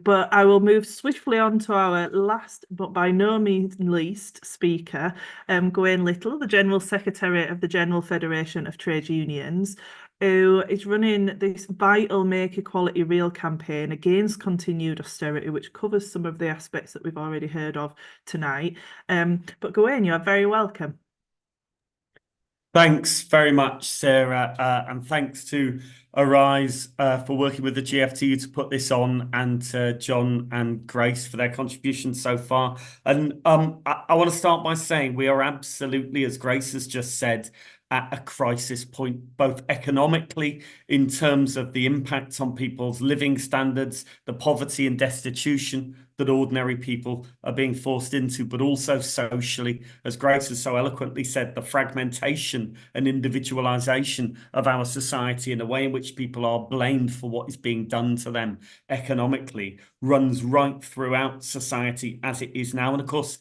But I will move swiftly on to our last, but by no means least, speaker, Gawain Little, the General Secretary of the General Federation of Trade Unions, who is running this vital Make Equality Real campaign against continued austerity, which covers some of the aspects that we've already heard of tonight. But Gawain, you are very welcome. Thanks very much, Sarah, and thanks to Arise for working with the GFTU to put this on, and to John and Grace for their contributions so far. And I want to start by saying we are absolutely, as Grace has just said, at a crisis point, both economically in terms of the impact on people's living standards, the poverty and destitution that ordinary people are being forced into, but also socially, as Grace has so eloquently said, the fragmentation and individualization of our society and the way in which people are blamed for what is being done to them economically runs right throughout society as it is now. And of course,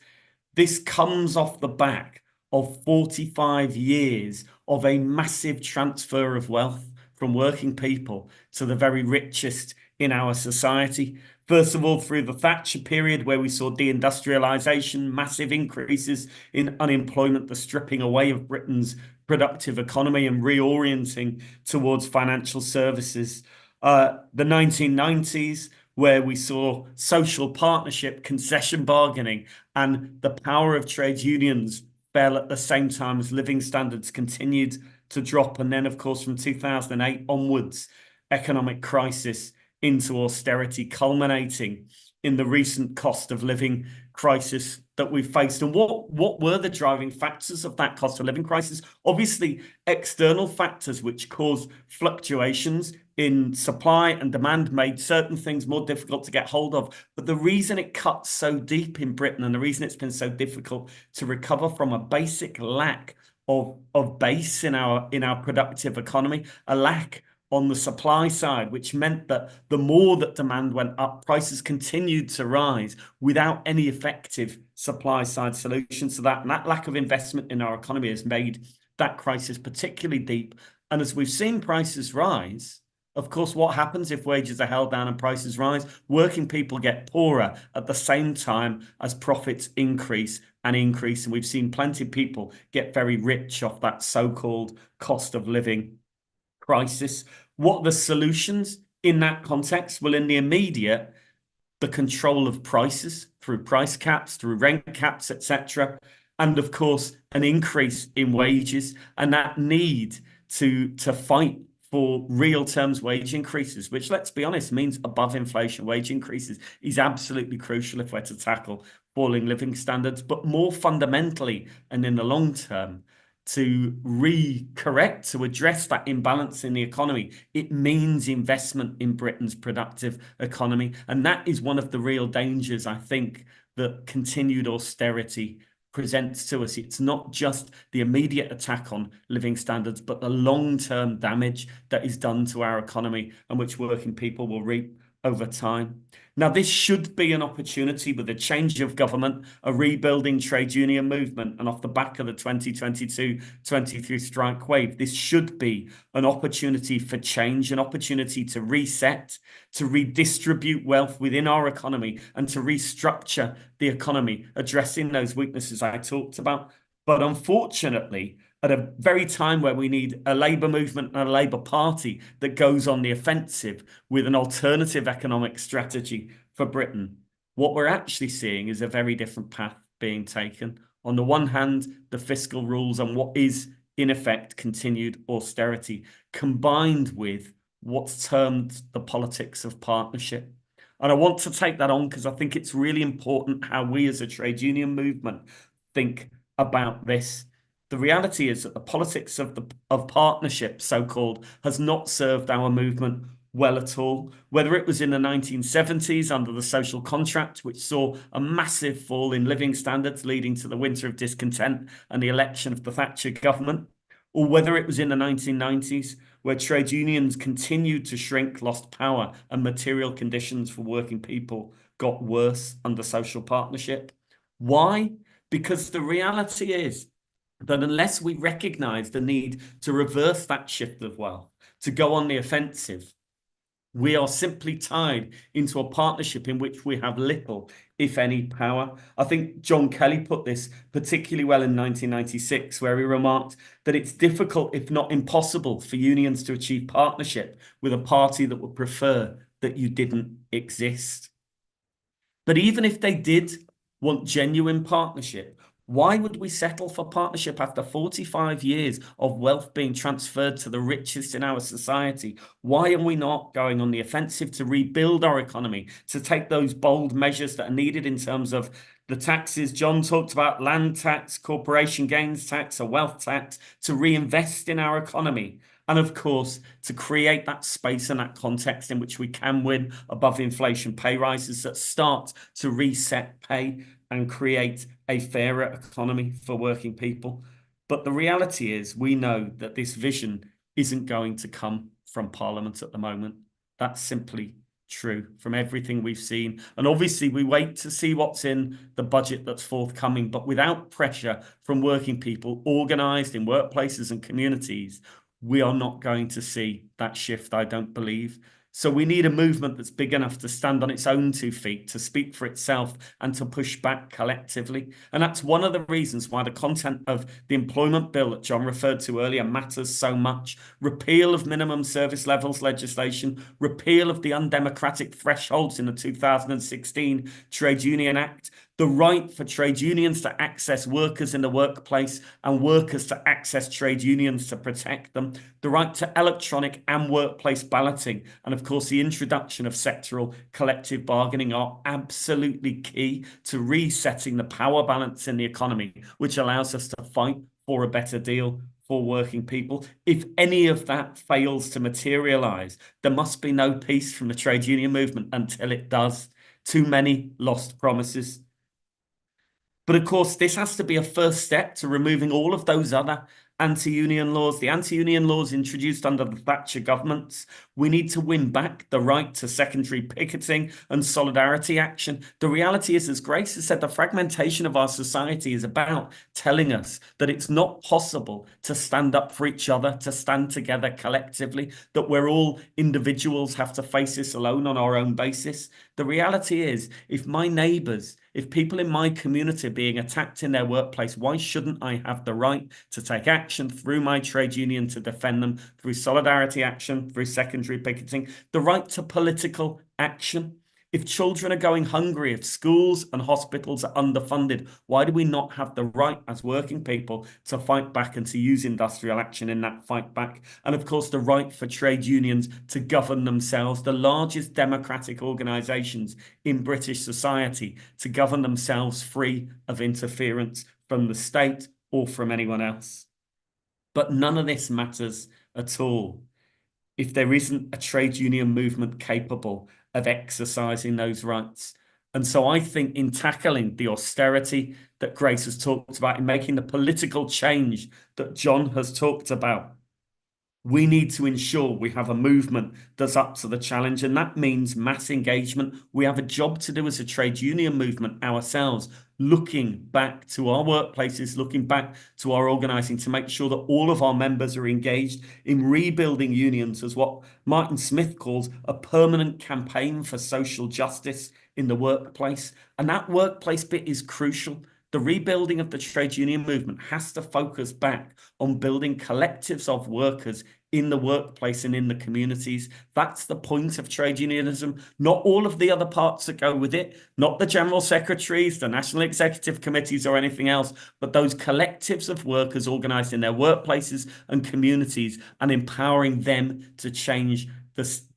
this comes off the back of 45 years of a massive transfer of wealth from working people to the very richest in our society. First of all, through the Thatcher period, where we saw deindustrialization, massive increases in unemployment, the stripping away of Britain's productive economy and reorienting towards financial services. The 1990s, where we saw social partnership, concession bargaining, and the power of trade unions fell at the same time as living standards continued to drop. And then, of course, from 2008 onwards, economic crisis into austerity, culminating in the recent cost of living crisis that we've faced. And what were the driving factors of that cost of living crisis? Obviously, external factors which caused fluctuations in supply and demand made certain things more difficult to get hold of. But the reason it cuts so deep in Britain, and the reason it's been so difficult to recover from, a basic lack of base in our productive economy, a lack on the supply side, which meant that the more that demand went up, prices continued to rise without any effective supply side solutions to that. And that lack of investment in our economy has made that crisis particularly deep. And as we've seen prices rise, of course, what happens if wages are held down and prices rise? Working people get poorer at the same time as profits increase and increase. And we've seen plenty of people get very rich off that so-called cost of living crisis. What are the solutions in that context? Well, in the immediate, the control of prices through price caps, through rent caps, etc. And of course, an increase in wages, and that need to fight for real terms wage increases, which, let's be honest, means above inflation wage increases, is absolutely crucial if we're to tackle falling living standards. But more fundamentally, and in the long term, to correct, to address that imbalance in the economy, it means investment in Britain's productive economy. And that is one of the real dangers, I think, that continued austerity presents to us. It's not just the immediate attack on living standards, but the long-term damage that is done to our economy and which working people will reap over time. Now, this should be an opportunity with a change of government, a rebuilding trade union movement, and off the back of the 2022-23 strike wave, this should be an opportunity for change, an opportunity to reset, to redistribute wealth within our economy, and to restructure the economy, addressing those weaknesses I talked about. But unfortunately, at a very time where we need a Labour movement and a Labour Party that goes on the offensive with an alternative economic strategy for Britain, what we're actually seeing is a very different path being taken. On the one hand, the fiscal rules and what is, in effect, continued austerity, combined with what's termed the politics of partnership. And I want to take that on because I think it's really important how we as a trade union movement think about this. The reality is that the politics of partnership, so-called, has not served our movement well at all. Whether it was in the 1970s under the social contract, which saw a massive fall in living standards leading to the winter of discontent and the election of the Thatcher government, or whether it was in the 1990s, where trade unions continued to shrink, lost power, and material conditions for working people got worse under social partnership. Why? Because the reality is that unless we recognise the need to reverse that shift of wealth, to go on the offensive, we are simply tied into a partnership in which we have little, if any, power. I think John Kelly put this particularly well in 1996, where he remarked that it's difficult, if not impossible, for unions to achieve partnership with a party that would prefer that you didn't exist. But even if they did want genuine partnership, why would we settle for partnership after 45 years of wealth being transferred to the richest in our society? Why are we not going on the offensive to rebuild our economy, to take those bold measures that are needed in terms of the taxes? John talked about land tax, corporation gains tax, a wealth tax, to reinvest in our economy. And of course, to create that space and that context in which we can win above inflation pay rises that start to reset pay and create a fairer economy for working people. But the reality is, we know that this vision isn't going to come from Parliament at the moment. That's simply true from everything we've seen. And obviously, we wait to see what's in the budget that's forthcoming. But without pressure from working people organised in workplaces and communities, we are not going to see that shift, I don't believe. So we need a movement that's big enough to stand on its own 2 feet, to speak for itself and to push back collectively. And that's one of the reasons why the content of the employment bill that John referred to earlier matters so much. Repeal of minimum service levels legislation, repeal of the undemocratic thresholds in the 2016 Trade Union Act, the right for trade unions to access workers in the workplace and workers to access trade unions to protect them, the right to electronic and workplace balloting, and of course the introduction of sectoral collective bargaining are absolutely key to resetting the power balance in the economy, which allows us to fight for a better deal for working people. If any of that fails to materialise, there must be no peace from the trade union movement until it does. Too many lost promises. But of course, this has to be a first step to removing all of those other anti-union laws, the anti-union laws introduced under the Thatcher governments. We need to win back the right to secondary picketing and solidarity action. The reality is, as Grace has said, the fragmentation of our society is about telling us that it's not possible to stand up for each other, to stand together collectively, that we're all individuals, have to face this alone on our own basis. The reality is, if my neighbours, if people in my community are being attacked in their workplace, why shouldn't I have the right to take action through my trade union to defend them, through solidarity action, through secondary picketing, the right to political action? If children are going hungry, if schools and hospitals are underfunded, why do we not have the right as working people to fight back and to use industrial action in that fight back? And of course, the right for trade unions to govern themselves, the largest democratic organisations in British society, to govern themselves free of interference from the state or from anyone else. But none of this matters at all if there isn't a trade union movement capable of exercising those rights. And so I think in tackling the austerity that Grace has talked about, in making the political change that John has talked about, we need to ensure we have a movement that's up to the challenge. And that means mass engagement. We have a job to do as a trade union movement ourselves, looking back to our workplaces, looking back to our organising to make sure that all of our members are engaged in rebuilding unions as what Martin Smith calls a permanent campaign for social justice in the workplace. And that workplace bit is crucial. The rebuilding of the trade union movement has to focus back on building collectives of workers in the workplace and in the communities. That's the point of trade unionism, not all of the other parts that go with it, not the general secretaries, the national executive committees or anything else, but those collectives of workers organised in their workplaces and communities and empowering them to change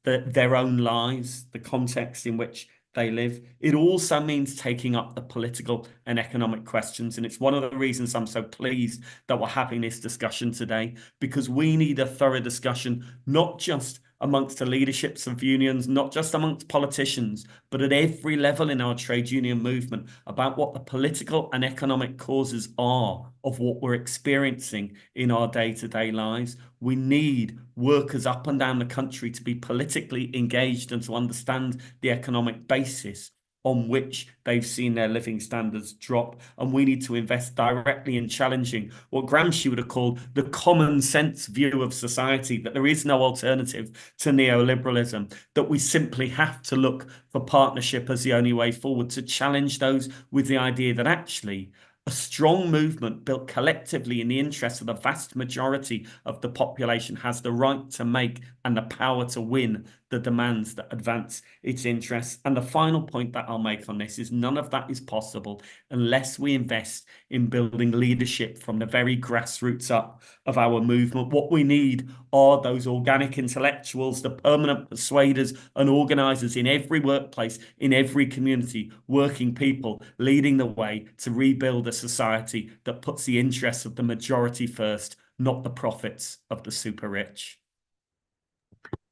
their own lives, the context in which they live. It also means taking up the political and economic questions. And it's one of the reasons I'm so pleased that we're having this discussion today, because we need a thorough discussion, not just amongst the leaderships of unions, not just amongst politicians, but at every level in our trade union movement about what the political and economic causes are of what we're experiencing in our day-to-day lives. We need workers up and down the country to be politically engaged and to understand the economic basis on which they've seen their living standards drop. And we need to invest directly in challenging what Gramsci would have called the common sense view of society, that there is no alternative to neoliberalism, that we simply have to look for partnership as the only way forward, to challenge those with the idea that actually a strong movement built collectively in the interests of the vast majority of the population has the right to make and the power to win the demands that advance its interests. And the final point that I'll make on this is none of that is possible unless we invest in building leadership from the very grassroots up of our movement. What we need are those organic intellectuals, the permanent persuaders and organisers in every workplace, in every community, working people leading the way to rebuild a society that puts the interests of the majority first, not the profits of the super rich.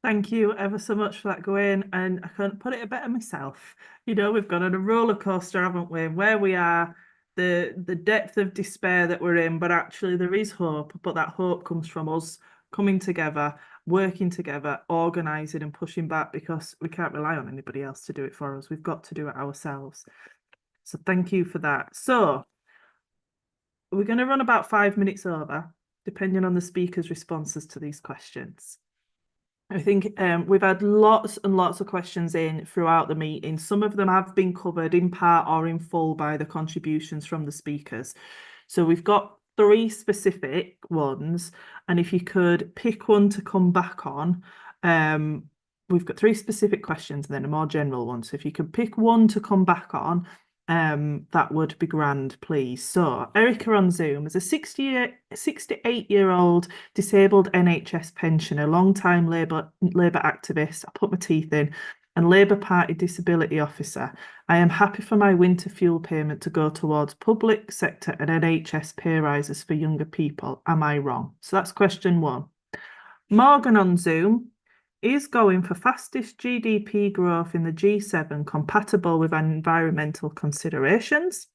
Thank you ever so much for that, Gawain. And I couldn't put it better myself. You know, we've gone on a roller coaster, haven't we? Where we are, the depth of despair that we're in, but actually there is hope. But that hope comes from us coming together, working together, organising and pushing back, because we can't rely on anybody else to do it for us. We've got to do it ourselves. So thank you for that. So we're going to run about 5 minutes over, depending on the speaker's responses to these questions. I think we've had lots and lots of questions in throughout the meeting. Some of them have been covered in part or in full by the contributions from the speakers. So we've got 3 specific ones, and if you could pick one to come back on, we've got 3 specific questions and then a more general one. So if you could pick one to come back on, that would be grand, please. So Erica on Zoom is a 68-year-old disabled NHS pensioner, long-time Labour activist, I put my teeth in, and Labour Party disability officer. I am happy for my winter fuel payment to go towards public sector and NHS pay rises for younger people. Am I wrong? So that's question 1. Morgan on Zoom is going for fastest GDP growth in the G7 compatible with environmental considerations?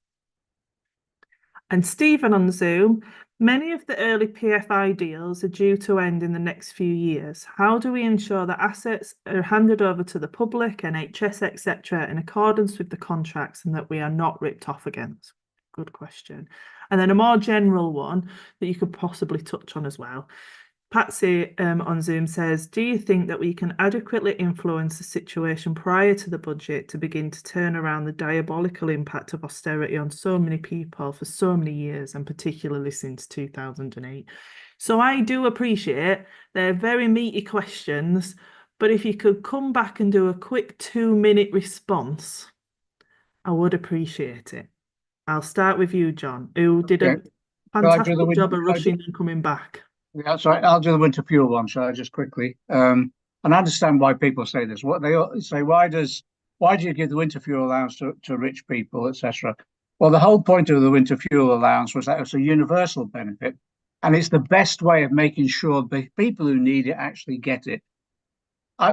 And Stephen on Zoom, many of the early PFI deals are due to end in the next few years. How do we ensure that assets are handed over to the public, NHS, etc., in accordance with the contracts and that we are not ripped off against? Good question. And then a more general one that you could possibly touch on as well. Patsy on Zoom says, do you think that we can adequately influence the situation prior to the budget to begin to turn around the diabolical impact of austerity on so many people for so many years, and particularly since 2008? So I do appreciate they're very meaty questions, but if you could come back and do a quick 2-minute response, I would appreciate it. I'll start with you, John, who did a fantastic job of rushing and coming back. Yeah, sorry, I'll do the winter fuel one, shall I, just quickly? And I understand why people say this. What they say, why do you give the winter fuel allowance to rich people, etc.? Well, the whole point of the winter fuel allowance was that it's a universal benefit, and it's the best way of making sure the people who need it actually get it. I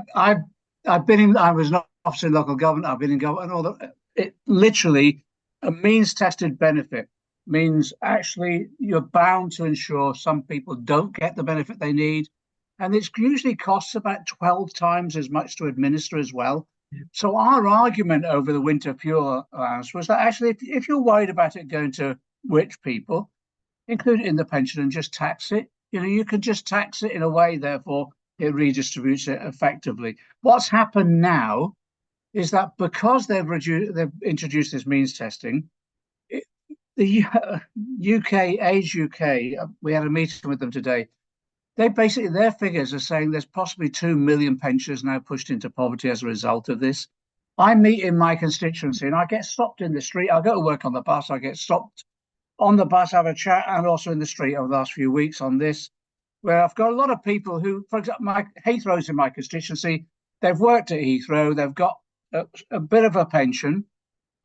was an officer in local government. I've been in government, and all that. It literally a means-tested benefit means actually you're bound to ensure some people don't get the benefit they need. And it usually costs about 12 times as much to administer as well. Yeah. So our argument over the winter fuel allowance was that actually, if you're worried about it going to rich people, include it in the pension and just tax it. You know, you can just tax it in a way, therefore it redistributes it effectively. What's happened now is that because they've introduced this means testing, the Age UK, we had a meeting with them today. Their figures are saying there's possibly 2 million pensioners now pushed into poverty as a result of this. I meet in my constituency and I get stopped in the street. I go to work on the bus. I get stopped on the bus, have a chat, and also in the street over the last few weeks on this, where I've got a lot of people who, for example, Heathrow's in my constituency. They've worked at Heathrow. They've got a bit of a pension.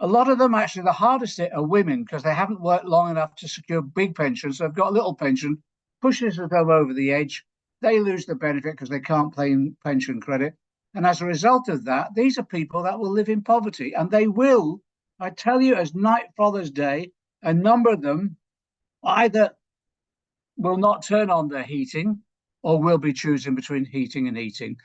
A lot of them, actually, the hardest hit are women because they haven't worked long enough to secure big pensions. They've got a little pension, pushes them over the edge. They lose the benefit because they can't claim pension credit. And as a result of that, these are people that will live in poverty. And they will, I tell you, as night follows day, a number of them either will not turn on their heating or will be choosing between heating and eating.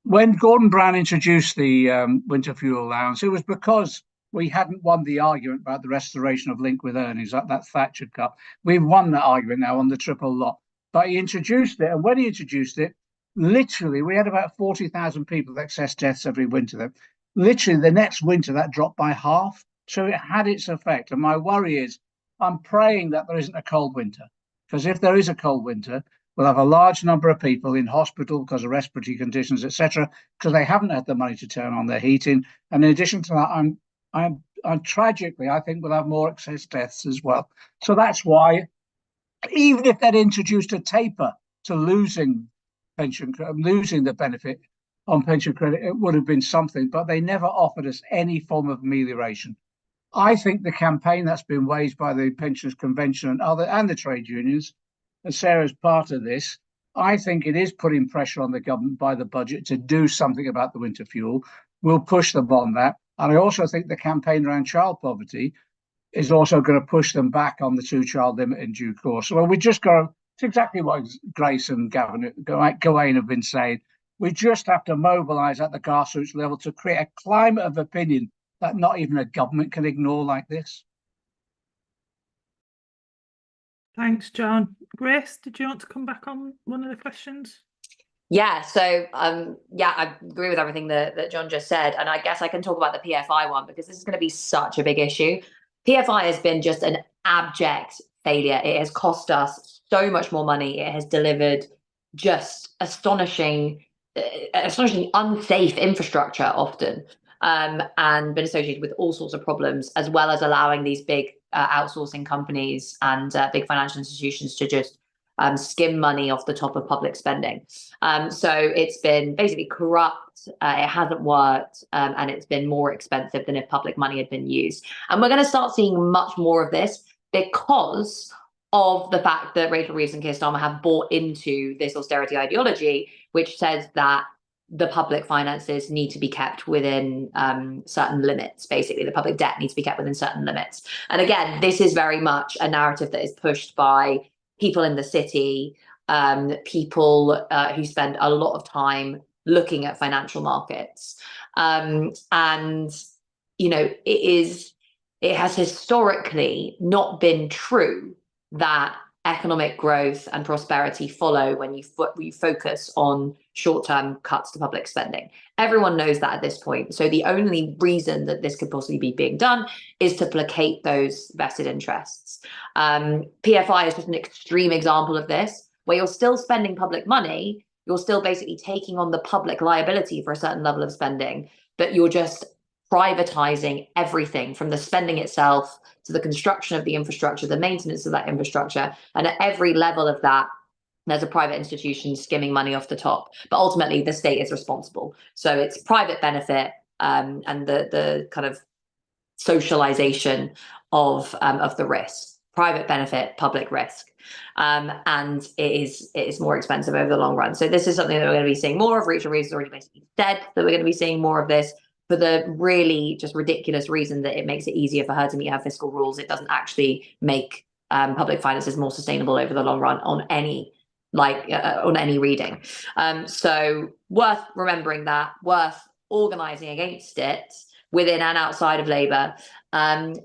when Gordon Brown introduced the winter fuel allowance, it was because we hadn't won the argument about the restoration of link with earnings, that Thatcher cut. We've won that argument now on the triple lot. But he introduced it, and when he introduced it, literally, we had about 40,000 people with excess deaths every winter. Literally, the next winter, that dropped by half. So it had its effect. And my worry is, I'm praying that there isn't a cold winter. Because if there is a cold winter, we'll have a large number of people in hospital because of respiratory conditions, etc., because they haven't had the money to turn on their heating. And in addition to that, I'm tragically, I think we'll have more excess deaths as well. So that's why, even if they'd introduced a taper to losing the benefit on pension credit, it would have been something, but they never offered us any form of amelioration. I think the campaign that's been waged by the Pensioners Convention and the trade unions, and Sarah's part of this, I think it is putting pressure on the government by the budget to do something about the winter fuel. We'll push them on that. And I also think the campaign around child poverty is also going to push them back on the 2-child limit in due course. Well, we just got to, it's exactly what Grace and Gawain have been saying. We just have to mobilise at the grassroots level to create a climate of opinion that not even a government can ignore like this. Thanks, John. Grace, did you want to come back on one of the questions? Yeah, so yeah, I agree with everything that John just said. And I guess I can talk about the PFI one because this is going to be such a big issue. PFI has been just an abject failure. It has cost us so much more money. It has delivered just astonishing unsafe infrastructure often, and been associated with all sorts of problems, as well as allowing these big outsourcing companies and big financial institutions to just skim money off the top of public spending. So it's been basically corrupt, it hasn't worked, and it's been more expensive than if public money had been used. And we're going to start seeing much more of this because of the fact that Rachel Reeves and Keir Starmer have bought into this austerity ideology, which says that the public finances need to be kept within certain limits. Basically, the public debt needs to be kept within certain limits. And again, this is very much a narrative that is pushed by people in the city, people who spend a lot of time looking at financial markets. And, you know, it has historically not been true that economic growth and prosperity follow when you focus on short-term cuts to public spending. Everyone knows that at this point. So the only reason that this could possibly be being done is to placate those vested interests. PFI is just an extreme example of this, where you're still spending public money, you're still basically taking on the public liability for a certain level of spending, but you're just privatizing everything from the spending itself to the construction of the infrastructure, the maintenance of that infrastructure. And at every level of that, there's a private institution skimming money off the top. But ultimately, the state is responsible. So it's private benefit and the kind of socialization of the risk. Private benefit, public risk. And it is more expensive over the long run. So this is something that we're going to be seeing more of. Rachel Reeves has already basically said that we're going to be seeing more of this, for the really just ridiculous reason that it makes it easier for her to meet her fiscal rules. It doesn't actually make public finances more sustainable over the long run on any reading. So worth remembering that, worth organising against it within and outside of Labour. And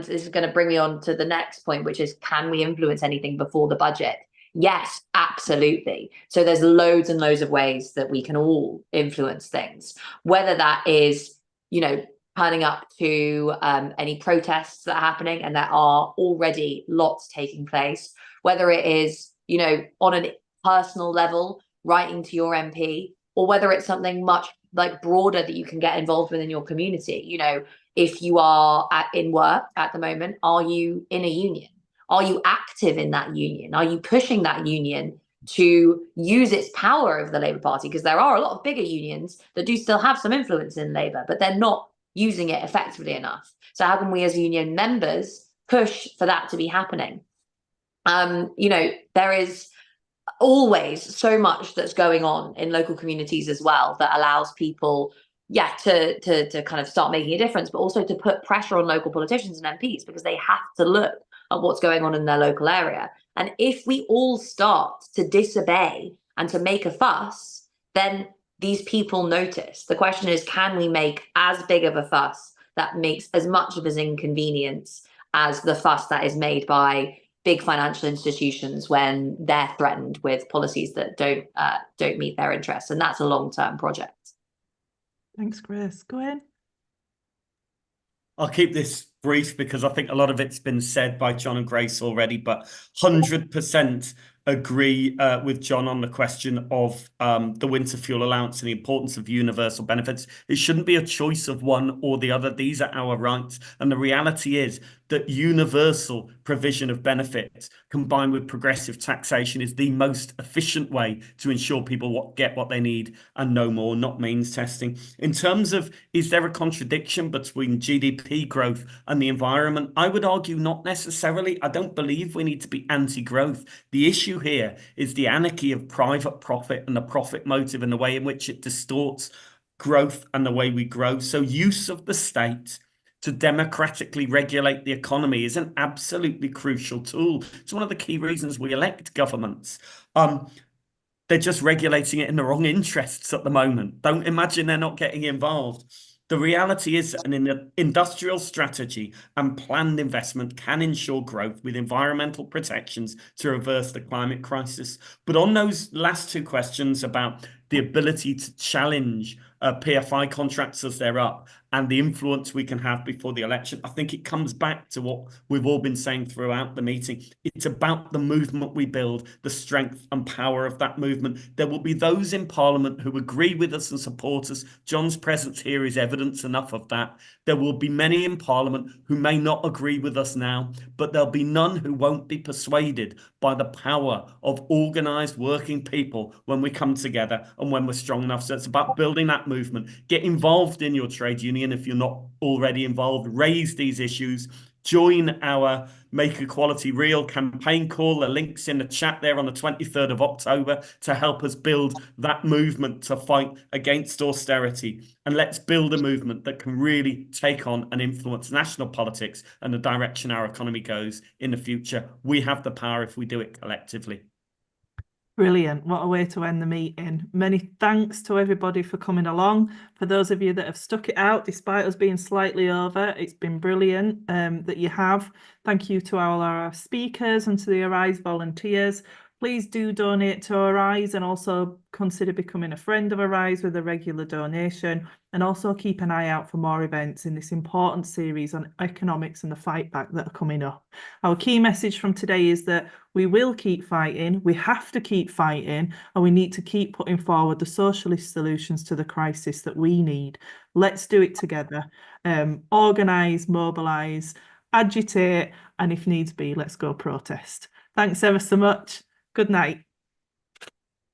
this is going to bring me on to the next point, which is, can we influence anything before the budget? Yes, absolutely. So there's loads and loads of ways that we can all influence things, whether that is, you know, turning up to any protests that are happening, and there are already lots taking place, whether it is, you know, on a personal level, writing to your MP, or whether it's something much like broader that you can get involved with in your community. You know, if you are in work at the moment, are you in a union? Are you active in that union? Are you pushing that union to use its power over the Labour Party? Because there are a lot of bigger unions that do still have some influence in Labour, but they're not using it effectively enough. So how can we as union members push for that to be happening? You know, there is always so much that's going on in local communities as well that allows people, to kind of start making a difference, but also to put pressure on local politicians and MPs, because they have to look at what's going on in their local area. And if we all start to disobey and to make a fuss, then these people notice. The question is, can we make as big of a fuss that makes as much of an inconvenience as the fuss that is made by big financial institutions when they're threatened with policies that don't meet their interests? And that's a long-term project. Thanks, Grace. Gawain? I'll keep this brief because I think a lot of it's been said by John and Grace already, but 100% agree with John on the question of the winter fuel allowance and the importance of universal benefits. It shouldn't be a choice of one or the other. These are our rights. And the reality is that universal provision of benefits combined with progressive taxation is the most efficient way to ensure people get what they need and no more, not means testing. In terms of, is there a contradiction between GDP growth and the environment? I would argue not necessarily. I don't believe we need to be anti-growth. The issue here is the anarchy of private profit and the profit motive and the way in which it distorts growth and the way we grow. So use of the state to democratically regulate the economy is an absolutely crucial tool. It's one of the key reasons we elect governments. They're just regulating it in the wrong interests at the moment. Don't imagine they're not getting involved. The reality is that an industrial strategy and planned investment can ensure growth with environmental protections to reverse the climate crisis. But on those last two questions about the ability to challenge PFI contracts as they're up and the influence we can have before the election, I think it comes back to what we've all been saying throughout the meeting. It's about the movement we build, the strength and power of that movement. There will be those in Parliament who agree with us and support us. John's presence here is evidence enough of that. There will be many in Parliament who may not agree with us now, but there'll be none who won't be persuaded by the power of organised working people when we come together and when we're strong enough. So it's about building that movement. Get involved in your trade union if you're not already involved. Raise these issues. Join our Make Equality Real campaign call. The link's in the chat there on the 23rd of October to help us build that movement to fight against austerity. And let's build a movement that can really take on and influence national politics and the direction our economy goes in the future. We have the power if we do it collectively. Brilliant. What a way to end the meeting. Many thanks to everybody for coming along. For those of you that have stuck it out, despite us being slightly over, it's been brilliant that you have. Thank you to all our speakers and to the Arise volunteers. Please do donate to Arise and also consider becoming a friend of Arise with a regular donation, and also keep an eye out for more events in this important series on economics and the fight back that are coming up. Our key message from today is that we will keep fighting, we have to keep fighting, and we need to keep putting forward the socialist solutions to the crisis that we need. Let's do it together. Organise, mobilise, agitate, and if needs be, let's go protest. Thanks ever so much. Good night.